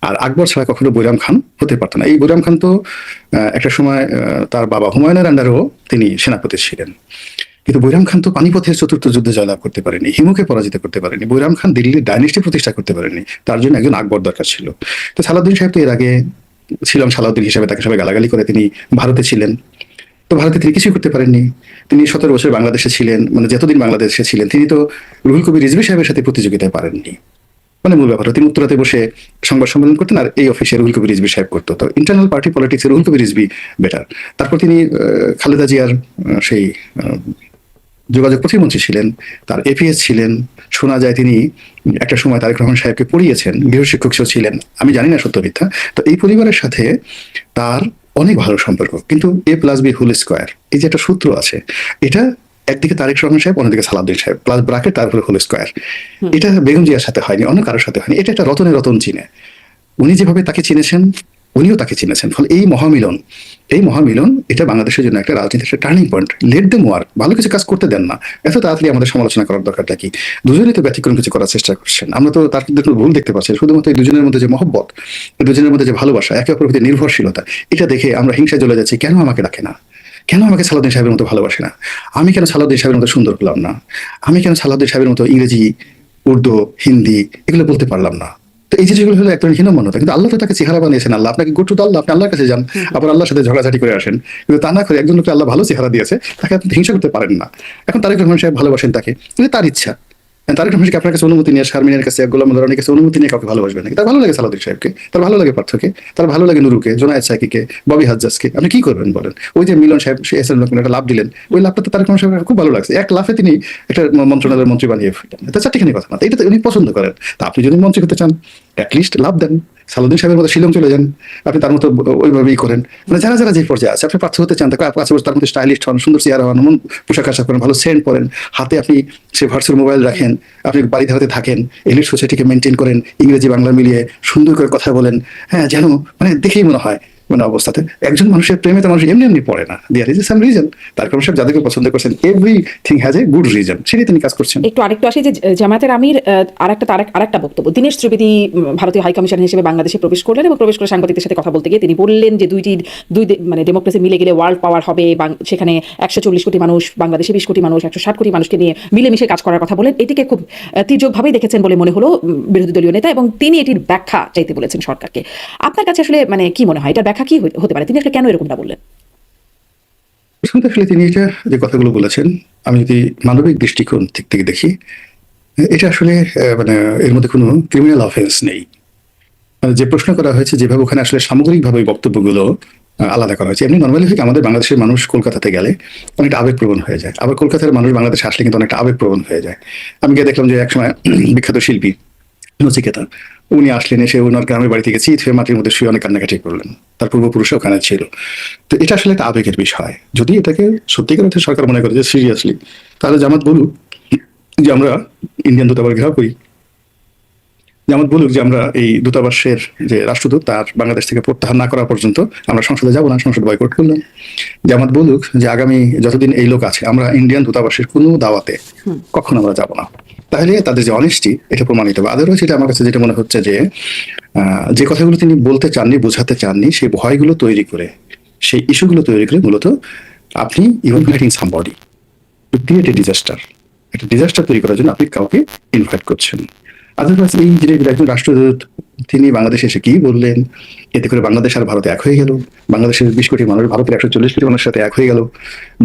আর আকবর ছাড়া কখনো বৈরাম খান হতে পারত না। এই বৈরাম খান তো একটা সময় তার বাবা হুমায়ুনের আন্ডারেও তিনি সেনাপতি ছিলেন, কিন্তু বৈরাম খান তো পানিপথের চতুর্থ যুদ্ধে জয়লাভ করতে পারেনি, হিমুকে পরাজিত করতে পারেনি। বৈরাম খান দিল্লির ডাইনেস্টি প্রতিষ্ঠা করতে পারেনি, তার জন্য একজন আকবর দরকার ছিল। তো সালাউদ্দিন সাহেব তো এর আগে ছিলাম সালাউদ্দিন হিসেবে তাকে সবাই গালাগালি করে, তিনি ভারতে ছিলেন। তো ভারতে তিনি কিছুই করতে পারেননি। তিনি 17 বছর বাংলাদেশে ছিলেন, মানে যতদিন বাংলাদেশে ছিলেন তিনি তো রুহুল কবির রিজভী সাহেবের সাথে প্রতিযোগিতায় পারেননি। মানে মূল ব্যাপার, তিনি উত্তরাতে বসে সংবাদ সম্মেলন করতেন, আর এই অফিসে রুহুল কবির রিজভী সাহেব করতো। তো ইন্টারনাল পার্টি পলিটিক্সে রুহুল কবির রিজভী বেটার। তারপর তিনি খালেদা জিয়ার সেই যোগাযোগ প্রতিমন্ত্রী ছিলেন, তার এপিএস ছিলেন। শোনা যায় তিনি একটা সময় তারেক রহমান সাহেবকে পড়িয়েছেন, গৃহশিক্ষক ছিলেন, আমি জানি না সত্য মিথ্যা। তো এই পরিবারের সাথে তার অনেক ভালো সম্পর্ক, কিন্তু A+B² এই যে একটা সূত্র আছে, এটা একদিকে তারেক রহমান সাহেব, অন্যদিকে সালাউদ্দিন সাহেব, প্লাস ব্রাকেট তারপরে হোল স্কোয়ার। এটা বেগম জিয়ার সাথে হয়নি, অন্য কারোর সাথে হয়নি। এটা একটা রতনে রতন চিনে। উনি যেভাবে তাকে চিনেছেন, উনিও তাকে চিনেছেন। ফলে এই মহামিলন এটা বাংলাদেশের জন্য একটা রাজনীতির একটা turning point. Let them work, ভালো কিছু কাজ করতে দেন না, এত তাড়াতাড়ি আমাদের সমালোচনা করার দরকারটা কি? দুজনেই তো ব্যতিক্রম কিছু করার চেষ্টা করছেন, আমরা তো তার মধ্যে কোনো ভুল দেখতে পাচ্ছি না। শুধুমাত্র এই দুজনের মধ্যে যে মহব্বত, দুজনের মধ্যে যে ভালোবাসা, একে অপরের প্রতি নির্ভরশীলতা, এটা দেখে আমরা হিংসায় জ্বলে যাচ্ছি। কেন আমাকে ডাকে না? কেন আমাকে সালাউদ্দিন সাহেবের মতো ভালোবাসে না? আমি কেন সালাউদ্দিন সাহেবের মতো সুন্দর হলাম না? আমি কেন সালাউদ্দিন সাহেবের মতো ইংরেজি, উর্দু, হিন্দি এগুলো বলতে পারলাম না? তো এই জিনিসগুলো হলো এক ধরনের হীনমন্যতা। কিন্তু আল্লাহ তো তাকে চেহারা বানিয়েছেন। আল্লাহ আপনাকে গো টু দ্য আল্লাহ, আপনি আল্লাহর কাছে যান, আবার আল্লাহর সাথে ঝগড়াঝাটি করে আসেন। কিন্তু তা না করে একজন লোককে আল্লাহ ভালো চেহারা দিয়েছে, তাকে আপনি হিংসা করতে পারেন না। এখন তারেক রহমান সাহেব ভালোবাসেন তাকে, কিন্তু তার ইচ্ছা। তারেক রহমান সাহেব আপনার কাছে অনুমতি নিয়ে, শারমিনের কাছে, গোলাম মোল্লা রনির কাছে অনুমতি নিয়ে কাউকে ভালোবাসবেন নাকি? তার ভালো লাগে সালাউদ্দিন সাহেবকে, তার ভালো লাগে পার্থকে, তার ভালো লাগে নুরুকে, জোনায়েদ সাকিকে, ববি হাজ্জাজকে। আপনি কি করবেন বলেন? ওই যে মিলন সাহেব এস এম একটা লাভ দিলেন, ওই লাভটা তো তারেক রহমান সাহেবের খুব ভালো লাগছে। এক লাফে তিনি একটা মন্ত্রণালয়ের মন্ত্রী বানিয়ে ফেললেন। এটা চারটিখানি কথা না, এটা তো উনি পছন্দ করেন। তা আপনি যদি মন্ত্রী হতে চান, অ্যাটলিস্ট লাভ দেন, সালাউদ্দিন সাহেবের মতো শিলং চলে যান, আপনি তার মতো ওইভাবেই করেন। মানে যারা যারা যে পর্যায়ে আছে, আপনি পার্থ হতে চান, তার কাছে তার মধ্যে স্টাইলিস্ট হন, সুন্দর চেহারা হন, পোশাক আশাক করেন, ভালো সেন্ট পরেন, হাতে আপনি সে ভার্চুয়াল মোবাইল রাখেন, আপনি বাড়ি ধারাতে থাকেন, এলিট সোসাইটিকে মেনটেন করেন, ইংরেজি বাংলা মিলিয়ে সুন্দর করে কথা বলেন। হ্যাঁ, যেন মানে দেখেই মনে হয় মানে অবস্থাতে একজন মানুষের প্রেমে তো মানুষ এমনি এমনি পড়ে না। There is some reason. Tarique Rahman সাহেব যাদেরকে পছন্দ করছেন, everything has a good reason, সেটাই তিনি কাজ করছেন। একটু আরেকটু আসি যে জামায়াতের আমির আরেকটা বক্তব্য, দীনেশ ত্রিবেদী ভারতীয় হাইকমিশনার হিসেবে বাংলাদেশে প্রবেশ করলেন এবং প্রবেশ করে সাংবাদিকদের সাথে কথা বলতে গিয়ে তিনি বললেন যে মানে ডেমোক্রেসি মিলে গেলে ওয়ার্ল্ড পাওয়ার হবে। সেখানে 140 কোটি মানুষ, বাংলাদেশে 20 কোটি মানুষ, 160 কোটি মানুষকে নিয়ে মিলেমিশে কাজ করার কথা বলেন। এটিকে খুব তীর্যকভাবেই দেখেছেন বলে মনে হলো বিরোধী দলীয় নেতা, এবং তিনি এটির ব্যাখ্যা চাইতে বলেছেন সরকারকে। আপনার কাছে আসলে মানে কি মনে হয়, এটার ব্যাখ্যা কি হতে পারে? তিনি আসলে কেন এরকমটা বললেন? প্রথমত আসলে তিনি এটা যে কথাগুলো বলেছেন, আমি যদি মানবিক দৃষ্টিকোণ থেকে দেখি, এটা আসলে মানে এর মধ্যে কোনো ক্রিমিনাল অফেন্স নেই। মানে যে প্রশ্ন করা হয়েছে, যেভাবে ওখানে আসলে সামগ্রিকভাবে বক্তব্যগুলো আলাদা করা হয়েছে। এমনি নর্মালি ঠিক আমাদের বাংলাদেশের মানুষ কলকাতাতে গেলে অনেকটা আবেগপ্রবণ হয়ে যায়, আবার কলকাতার মানুষ বাংলাদেশে আসলে কিন্তু অনেকটা আবেগপ্রবণ হয়ে যায়। আমি গিয়ে দেখলাম যে একসময় বিখ্যাত শিল্পী নচিকেতা, উনি আসলেন, এসে ওনার গ্রামের বাড়ি থেকে চিত হয়ে মাটির মধ্যে শুয়ে অনেক কান্নাকাটি করলেন, তার পূর্বপুরুষ ওখানে ছিল। তো এটা আসলে একটা আবেগের বিষয়। যদি এটাকে সত্যিকার অর্থে সরকার মনে করে যে সিরিয়াসলি, তাহলে জামাত বলুক যে আমরা ইন্ডিয়ান দূতাবাস ঘেরাও করি, জামাত বলুক যে আমরা এই দূতাবাসের যে রাষ্ট্রদূত তার বাংলাদেশ থেকে প্রত্যাহার না করা পর্যন্ত আমরা সংসদে যাব না, সংসদ বয়কট করলাম। জামাত বলুক যে আগামী যতদিন এই লোক আছে, আমরা ইন্ডিয়ান দূতাবাসের কোনো দাওয়াতে কখনো আমরা যাব না। তাহলে তাদের যে অনেস্টি এটা প্রমাণিত হবে। আদারওয়াইজ এটা আমার কাছে যেটা মনে হচ্ছে যে যে কথাগুলো তিনি বলতে চাননি, বোঝাতে চাননি, সেই ভয়গুলো তৈরি করে, সেই ইস্যুগুলো তৈরি করে মূলত আপনি inviting somebody to create a disaster, একটা ডিজাস্টার তৈরি করার জন্য আপনি কাউকে ইনভাইট করছেন। আদারওয়াইজ এই যে একজন রাষ্ট্রদূত তিনি বাংলাদেশে এসে কি বললেন, এতে করে বাংলাদেশ আর ভারত এক হয়ে গেল, বাংলাদেশের 20 কোটি মানুষ ভারতের 140 কোটি মানুষের সাথে এক হয়ে গেল,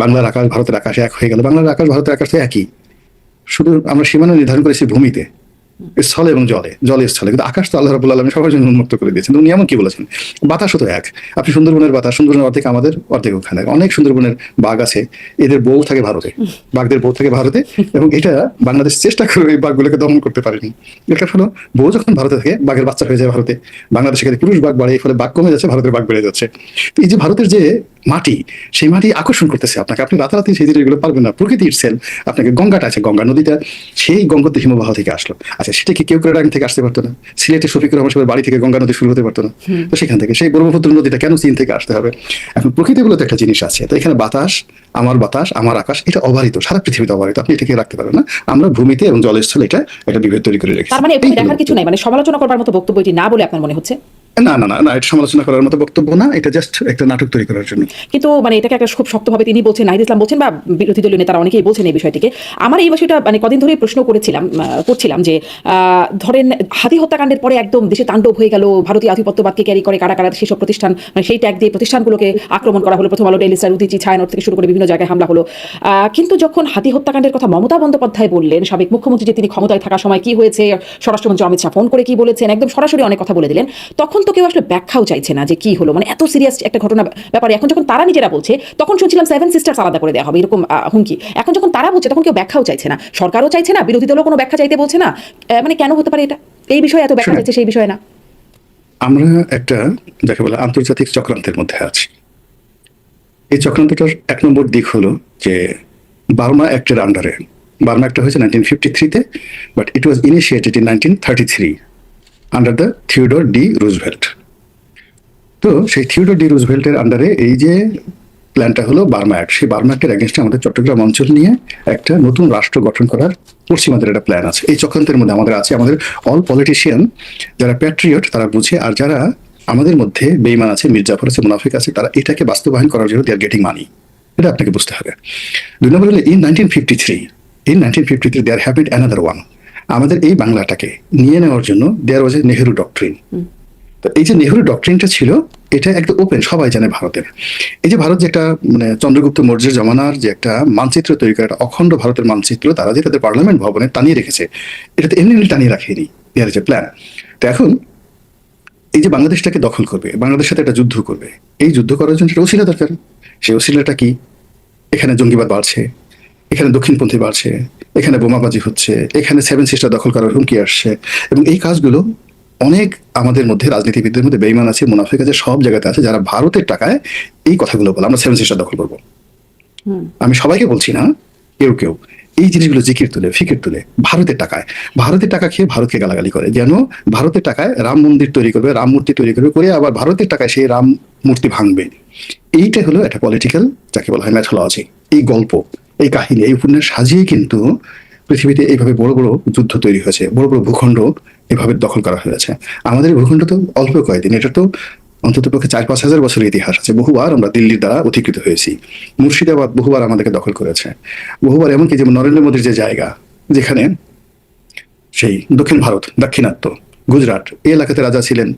বাংলার আকাশ ভারতের আকাশে এক হয়ে গেল। বাংলার আকাশ ভারতের আকাশ তো একই, শুধু আমরা সীমানা নির্ধারণ করেছি ভূমিতে, স্থলে এবং জলে স্থলে, কিন্তু আকাশ তো আল্লাহ রাব্বুল আলামিন সবার জন্য উন্মুক্ত করে দিয়েছেন। উনি এমন কি বলেছেন, বাতাসও তো এক। আপনি সুন্দরবনের বাতাস, সুন্দরবনের অর্ধেক আমাদের, অর্ধেক ওখানে। অনেক সুন্দরবনের বাঘ আছে, এদের বউ থাকে ভারতে, বাঘদের বউ থাকে ভারতে, এবং এটা বাংলাদেশ চেষ্টা করে এই বাঘগুলোকে দমন করতে পারেনি। এটা হলো বউ যখন ভারতে থাকে, বাঘের বাচ্চা হয়ে যায় ভারতে, বাংলাদেশে পুরুষ বাঘ বাড়ে, ফলে বাঘ কমে যাচ্ছে, ভারতের বাঘ বেড়ে যাচ্ছে। তো এই যে ভারতের যে মাটি, সেই মাটি আকর্ষণ করতেছে আপনাকে, আপনি রাতারাতি সেই জিনিসগুলো পারবেন না। প্রকৃতি ইটসেলফ আপনাকে, গঙ্গাটা আছে, গঙ্গা নদীটা সেই গঙ্গোত্রী হিমবাহ থেকে আসলো। আচ্ছা, সেটা কি কেউ কেরাডাং থেকে আসতে পারতো না? সিলেটে শফিকুর রহমান সাহেবের বাড়ি থেকে গঙ্গা নদী শুরু হতে পারতো না? তো সেখান থেকে সেই ব্রহ্মপুত্র নদীটা কেন চীন থেকে আসতে হবে? এখন প্রকৃতি বলে তো একটা জিনিস আছে। তো এখানে বাতাস, আমার আকাশ, এটা অবারিত, সারা পৃথিবীতে অবারিত, আপনি এটাকে রাখতে পারবেন না। আমরা ভূমিতে এবং জলস্থলে এটা একটা বিভেদ তৈরি করে রেখেছি। তার মানে এখানে দেখার কিছু নাই, মানে সমালোচনা করবার মতো বক্তব্য এটি না বলে আপনার মনে হচ্ছে? না না না না, এটা সমালোচনা করার মতো বক্তব্য না, এটা জাস্ট একটা নাটক তৈরি করার জন্য। কিন্তু মানে এটাকে একটা খুব শক্তভাবে তিনি বলছেন, নাহিদ ইসলাম বলছেন, বা বিরোধী দলীয় নেতারা অনেকেই বলছেন এই বিষয়টিকে। আমার এই বিষয়টা মানে কদিন ধরেই প্রশ্ন করছিলাম যে ধরেন হাতি হত্যাকাণ্ডের পরে একদম দেশে তাণ্ডব হয়ে গেল, ভারতীয় আধিপত্যবাদকে ক্যারি করে কারা কারা সেসব প্রতিষ্ঠান, মানে সেই ট্যাগ দিয়ে প্রতিষ্ঠানগুলোকে আক্রমণ করা হলো। প্রথম আলো, ডেইলি স্টার, উদীচী, ছায়ানট থেকে শুরু করে বিভিন্ন জায়গায় হামলা হলো। কিন্তু যখন হাতি হত্যাকাণ্ডের কথা মমতা বন্দ্যোপাধ্যায় বললেন, সাবেক মুখ্যমন্ত্রী যে তিনি ক্ষমতায় থাকার সময় কি হয়েছে, স্বরাষ্ট্রমন্ত্রী অমিত শাহ ফোন করে কি বলেছেন, একদম সরাসরি অনেক কথা বলে দিলেন, তখন তো কেউ আসলে ব্যাখ্যা চাইছে না যে কি হলো, মানে এত সিরিয়াস একটা ঘটনা ব্যাপারে। এখন যখন তারা নিজেরা বলছে, তখন শুনছিলাম 7 সিস্টার্স আলাদা করে দেওয়া হবে এরকম হুমকি। এখন যখন তারা বলছে, তখন কেউ ব্যাখ্যাও চাইছে না, সরকারও চাইছে না, বিরোধী দলও কোনো ব্যাখ্যা চাইতে বলছে না। মানে কেন হতে পারে এটা? এই বিষয়ে এত ব্যাখ্যা চাইছে, সেই বিষয়ে না। আমরা একটা যাকে বলে আন্তর্জাতিক চক্রান্তের মধ্যে আছি। এই চক্রান্তটার 1 নম্বর দিক হলো যে বার্মা অ্যাক্টের আন্ডারে, বার্মা অ্যাক্ট হয়েছে 1953-তে, but it was initiated in 1933 under the Theodore D Roosevelt. তো সেই থিওডর ডি রুজভেল্টের আন্ডারে এই যে প্ল্যানটা হলো বার্মা অ্যাক্ট, সেই বার্মা অ্যাক্টের এগেনস্টে আমাদের চট্টগ্রাম অঞ্চল নিয়ে একটা নতুন রাষ্ট্র গঠন করার পশ্চিমাদের একটা প্ল্যান আছে। এই চক্রান্তের মধ্যে আমাদের আছে, আমাদের অল পলিটিশিয়ান যারা প্যাট্রিয়ট তারা বুঝে, আর যারা আমাদের মধ্যে বেইমান আছে, মির্জাফর আছে, মুনাফিক আছে, তারা এটাকে বাস্তবায়ন করার জন্য দে আর গেটিং মানি। এটা আপনাকে বুঝতে হবে। 2 নম্বর হলো in 1953 there happened another one. আমাদের এই বাংলাটাকে নিয়ে নেওয়ার জন্য দেয়ার ওয়াজ এ নেহেরু ডক্ট্রিন। তো এই যে নেহেরু ডক্ট্রিনটা ছিল, এটা একদম ওপেন, সবাই জানে ভারতের। এই যে ভারত যে একটা মানে চন্দ্রগুপ্ত মৌর্যের জমানার যে একটা মানচিত্র তৈরি করে, একটা অখণ্ড ভারতের মানচিত্র তারা যে তাদের পার্লামেন্ট ভবনে টানিয়ে রেখেছে, এটা তো এমনি টানিয়ে রাখেনি, দেয়ার ইজ এ প্ল্যান। তো এখন এই যে বাংলাদেশটাকে দখল করবে, বাংলাদেশের সাথে একটা যুদ্ধ করবে, এই যুদ্ধ করার জন্য একটা ওসিলা দরকার। সেই ওসিলাটা কি? এখানে জঙ্গিবাদ বাড়ছে, এখানে দক্ষিণপন্থী বাড়ছে, এখানে বোমাবাজি হচ্ছে, এখানে 7 সিস্টার দখল করার হুমকি আসছে, এবং এই কাজগুলো অনেক আমাদের মধ্যে রাজনীতিবিদদের মধ্যে বেইমান আছে, মুনাফিক আছে, সব জায়গাতে আছে, যারা ভারতের টাকায় এই কথাগুলো বলে আমরা 7 সিস্টার দখল করবো। আমি সবাইকে বলছি না, কেউ কেউ এই জিনিসগুলো জিকির তুলে, ফিকির তুলে ভারতের টাকা খেয়ে ভারতকে গালাগালি করে, যেন ভারতের টাকায় রাম মন্দির তৈরি করবে, রাম মূর্তি তৈরি করবে, করে আবার ভারতের টাকায় সেই রাম মূর্তি ভাঙবে। এইটা হলো একটা পলিটিক্যাল, যাকে বলা হয় ম্যাথোলজি। এই গল্প, এই কাহিনী, এই উপন্যাস সাজিয়ে কিন্তু পৃথিবীতে এইভাবে বড় বড় যুদ্ধ তৈরি হয়েছে, বড় বড় ভূখণ্ড এভাবে দখল করা হয়েছে। আমাদের ভূখণ্ড তো অল্প কয়েকদিন, এটা তো অন্তত পক্ষে 4-5 হাজার বছরের ইতিহাস আছে। বহুবার আমরা দিল্লির দ্বারা অধিকৃত হয়েছি, মুর্শিদাবাদ বহুবার আমাদেরকে দখল করেছে, বহুবার এমনকি যেমন নরেন্দ্র মোদীর যে জায়গা, যেখানে সেই দক্ষিণ ভারত, দাক্ষিণাত্য, গুজরাট, এই এলাকাতে রাজা ছিলেন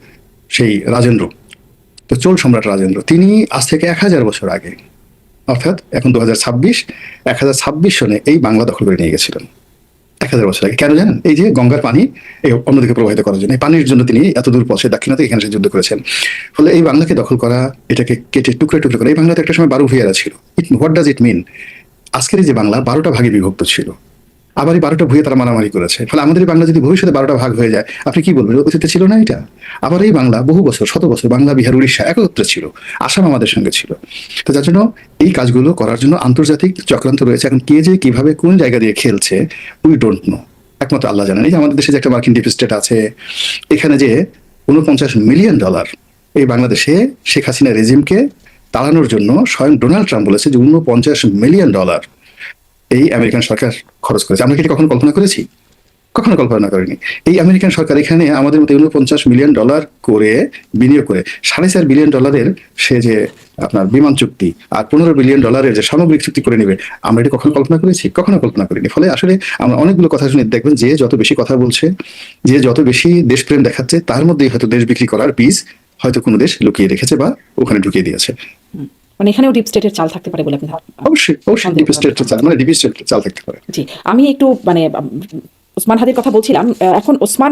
সেই রাজেন্দ্র, তো চোল সম্রাট রাজেন্দ্র, তিনি আজ থেকে 1000 বছর আগে, অর্থাৎ এখন 1026 সনে এই বাংলা দখল করে নিয়ে গেছিলেন 1000 বছর আগে। কেন জানেন? এই যে গঙ্গার পানি এই অন্যদিকে প্রবাহিত করার জন্য, এই পানির জন্য তিনি এত দূর পথে দাক্ষিণাতে এখানে এসে যুদ্ধ করেছেন। ফলে এই বাংলাকে দখল করা, এটাকে কেটে টুকরে টুকরে করা। এই বাংলাতে একটা সময় 12 ভূঁইয়ারা ছিল। হোয়াট ডাজ ইট মিন? আজকের এই যে বাংলা 12টা ভাগে বিভক্ত ছিল, আবার এই 12টা ভূঁইয়া তারা মারামারি করেছে। ফলে আমাদের এই বাংলা যদি ভবিষ্যতে 12টা ভাগ হয়ে যায়, আপনি কি বলবেন? অতীতে ছিল না এটা? আবার এই বাংলা বহু বছর, 100 বছর বাংলা, বিহার, উড়িষ্যা একত্রে ছিল, আসাম আমাদের সঙ্গে ছিল। তো যার জন্য এই কাজগুলো করার জন্য আন্তর্জাতিক চক্রান্ত রয়েছে। এখন কে যে কিভাবে কোন জায়গা দিয়ে খেলছে, উই ডোন্ট নো, একমাত্র আল্লাহ জানেন। এই যে আমাদের দেশে যে একটা মার্কিন ডিপ স্টেট আছে, এখানে যে $49 মিলিয়ন এই বাংলাদেশে শেখ হাসিনা রেজিমকে তাড়ানোর জন্য স্বয়ং ডোনাল্ড ট্রাম্প বলেছে যে $49 মিলিয়ন এই আমেরিকান সরকার খরচ করেছে। আমরা কি এটা কখনো কল্পনা করেছি? কখনো কল্পনা করিনি। এই আমেরিকান সরকার এখানে আমাদের মতো $49 মিলিয়ন করে বিনিয়োগ করে $4.5 বিলিয়ন সে যে আপনার বিমান চুক্তি আর $15 বিলিয়ন যে সামগ্রিক চুক্তি করে নেবে, আমরা এটা কখনো কল্পনা করেছি? কখনো কল্পনা করিনি। ফলে আসলে আমরা অনেকগুলো কথা শুনে দেখবেন, যে যত বেশি কথা বলছে, যে যত বেশি দেশপ্রেম দেখাচ্ছে, তার মধ্যেই হয়তো দেশ বিক্রি করার বীজ হয়তো কোনো দেশ লুকিয়ে রেখেছে বা ওখানে ঢুকিয়ে দিয়েছে। মানে এখানেও ডিপ স্টেটের চাল থাকতে পারে বলে আপনি অবশ্যই ডিপ স্টেটের চাল, মানে ডিপ স্টেটের চাল থাকতে পারে। জি, আমি একটু মানে ওসমান হাদির কথা বলছিলাম। এখন ওসমান